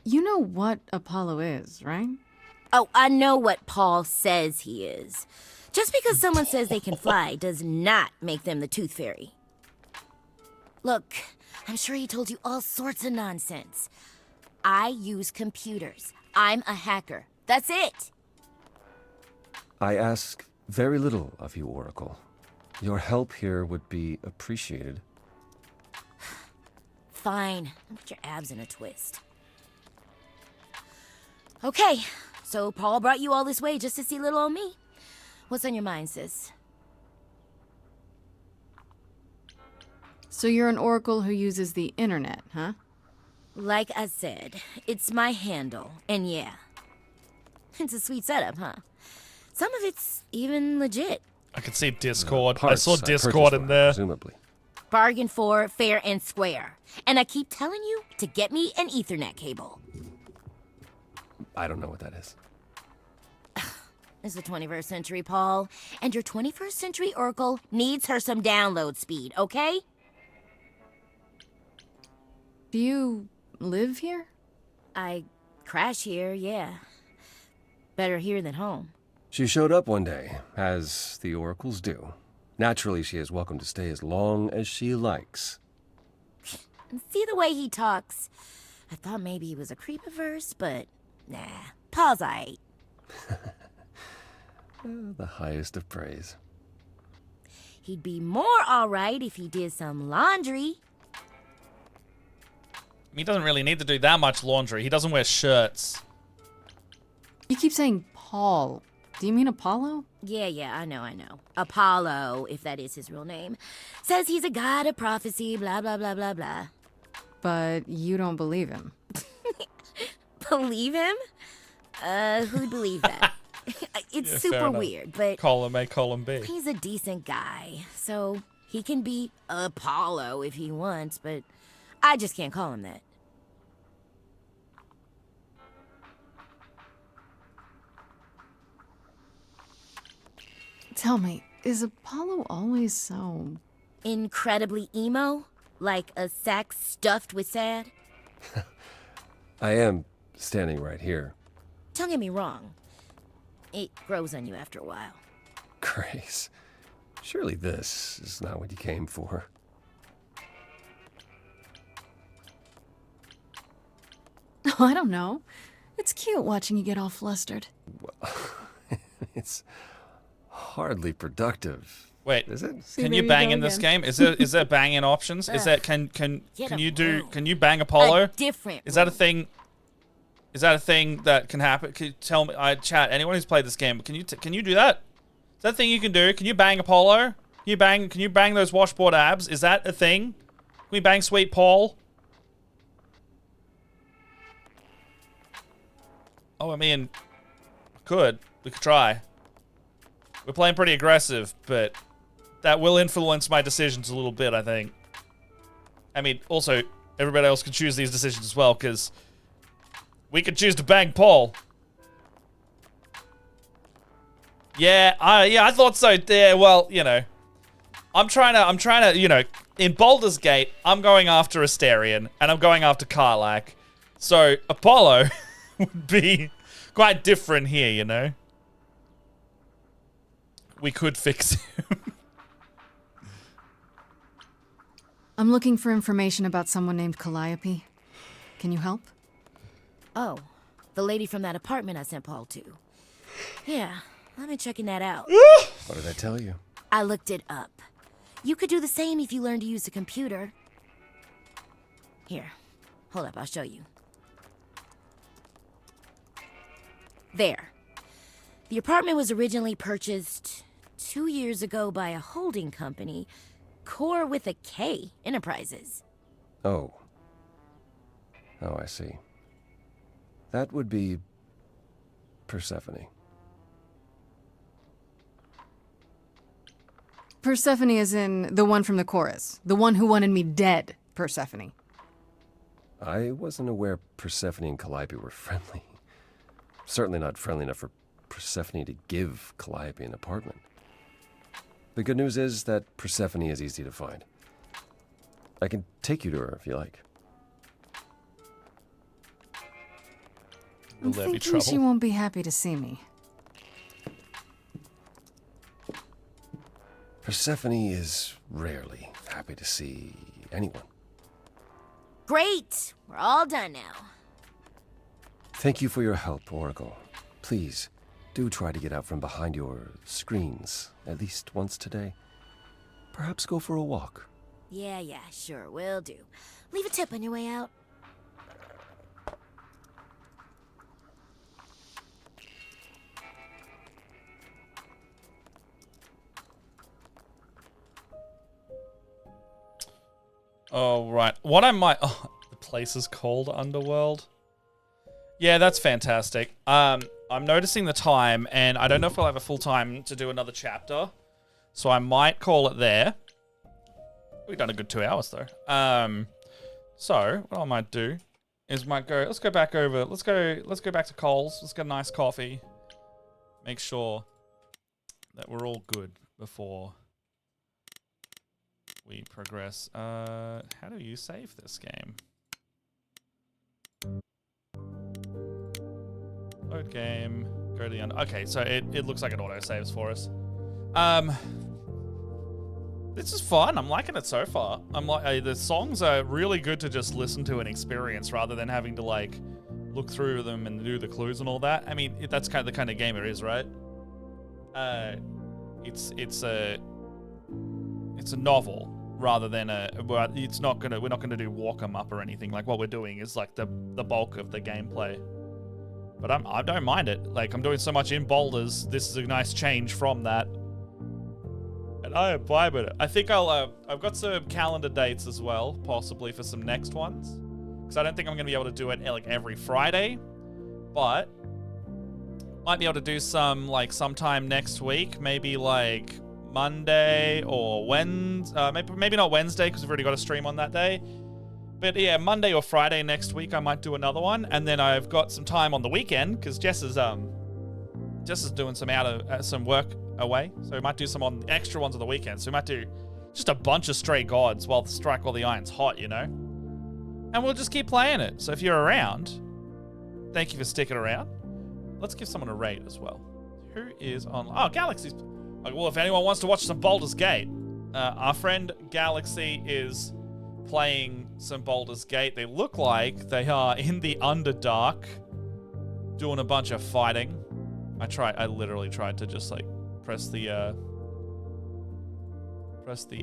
You know what Apollo is, right? Oh, I know what Paul says he is. Just because someone says they can fly does not make them the Tooth Fairy. Look, I'm sure he told you all sorts of nonsense. I use computers. I'm a hacker. That's it. I ask very little of you, Oracle. Your help here would be appreciated. Fine. Don't get your abs in a twist. Okay, so Paul brought you all this way just to see little old me. What's on your mind, sis? So you're an oracle who uses the internet, huh? Like I said, it's my handle, and yeah. It's a sweet setup, huh? Some of it's even legit. I can see Discord. I Parts saw I Discord purchased in one, there. Presumably. Bargain for, fair and square. And I keep telling you to get me an Ethernet cable. I don't know what that is. It's the 21st century, Paul. And your 21st century Oracle needs her some download speed, okay? Do you live here? I crash here, yeah. Better here than home. She showed up one day, as the oracles do. Naturally, she is welcome to stay as long as she likes. And see the way he talks. I thought maybe he was a creepiverse, but nah. Paul's aight. The highest of praise. He'd be more alright if he did some laundry. He doesn't really need to do that much laundry. He doesn't wear shirts. You keep saying Paul. Do you mean Apollo? Yeah, I know. Apollo, if that is his real name, says he's a god of prophecy, blah, blah, blah, blah, blah. But you don't believe him. Believe him? Who'd believe that? It's Yeah, super fair enough. weird, but Column A, column B. he's a decent guy, so he can be Apollo if he wants, but I just can't call him that. Tell me, is Apollo always so... Incredibly emo? Like a sack stuffed with sad? I am standing right here. Don't get me wrong. It grows on you after a while. Grace, surely this is not what you came for. Oh, I don't know. It's cute watching you get all flustered. Well, it's hardly productive. Wait, is it? Can you bang in this game? Is there banging options? Is that can you bang Apollo? A different Is that a thing? Is that a thing that can happen? Can you tell me, chat, anyone who's played this game, can you do that? Is that a thing you can do? Can you bang Apollo? Can you bang those washboard abs? Is that a thing? Can we bang Sweet Paul? Oh, I mean, we could try. We're playing pretty aggressive, but that will influence my decisions a little bit, I think. I mean, also, everybody else can choose these decisions as well, because we could choose to bang Paul. Yeah, I thought so. Yeah, well, you know, I'm trying to, you know, in Baldur's Gate, I'm going after Asterion, and I'm going after Karlach. So Apollo would be quite different here, you know. We could fix him. I'm looking for information about someone named Calliope. Can you help? Oh, the lady from that apartment I sent Paul to. Yeah, I've been checking that out. What did I tell you? I looked it up. You could do the same if you learned to use a computer. Here, hold up, I'll show you. There. The apartment was originally purchased 2 years ago by a holding company, Core with a K Enterprises. Oh. Oh, I see. That would be Persephone. Persephone is in the one from the chorus. The one who wanted me dead, Persephone. I wasn't aware Persephone and Calliope were friendly. Certainly not friendly enough for Persephone to give Calliope an apartment. The good news is that Persephone is easy to find. I can take you to her if you like. I'm thinking she won't be happy to see me. Persephone is rarely happy to see anyone. Great! We're all done now. Thank you for your help, Oracle. Please, do try to get out from behind your screens at least once today. Perhaps go for a walk. Yeah, sure, will do. Leave a tip on your way out. Oh, right. What I might... Oh, the place is called Underworld. Yeah, that's fantastic. I'm noticing the time, and I don't know if we'll have a full time to do another chapter. So I might call it there. We've done a good 2 hours, though. So, what I might do is let's go back to Coles. Let's get a nice coffee. Make sure that we're all good before we progress. How do you save this game? Load game. Go to the end. Okay, so it looks like it auto saves for us. This is fun. I'm liking it so far. The songs are really good to just listen to and experience rather than having to like look through them and do the clues and all that. I mean, that's kind of the kind of game it is, right? It's a novel rather than we're not gonna do walk 'em up or anything. Like what we're doing is like the bulk of the gameplay. But I don't mind it. Like I'm doing so much in Boulders. This is a nice change from that. And I am vibing it. I think I've got some calendar dates as well, possibly for some next ones. Because I don't think I'm going to be able to do it like every Friday. But might be able to do some like sometime next week. Maybe like Monday or Wednesday. Maybe not Wednesday because we've already got a stream on that day. But yeah, Monday or Friday next week I might do another one. And then I've got some time on the weekend because Jess is doing some work away, so we might do some extra ones on the weekend. So we might do just a bunch of Stray Gods while the iron's hot, you know? And we'll just keep playing it. So if you're around, thank you for sticking around. Let's give someone a rate as well. Who is on? Oh, Galaxy's. Well, if anyone wants to watch some Baldur's Gate, our friend Galaxy is playing some Baldur's Gate. They look like they are in the Underdark doing a bunch of fighting. I literally tried to just like press the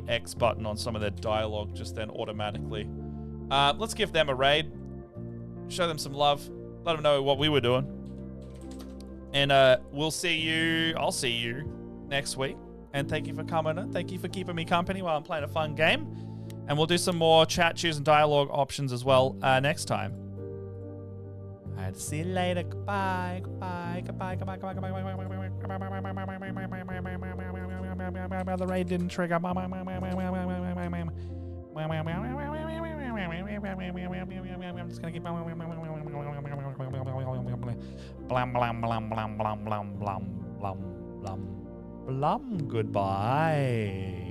X button on some of their dialogue just then automatically. Let's give them a raid. Show them some love. Let them know what we were doing. And I'll see you next week. And thank you for coming in. Thank you for keeping me company while I'm playing a fun game. And we'll do some more chat, choose, and dialogue options as well next time. Alright, see you later. Goodbye. The raid didn't trigger. I'm just gonna keep blum. Goodbye.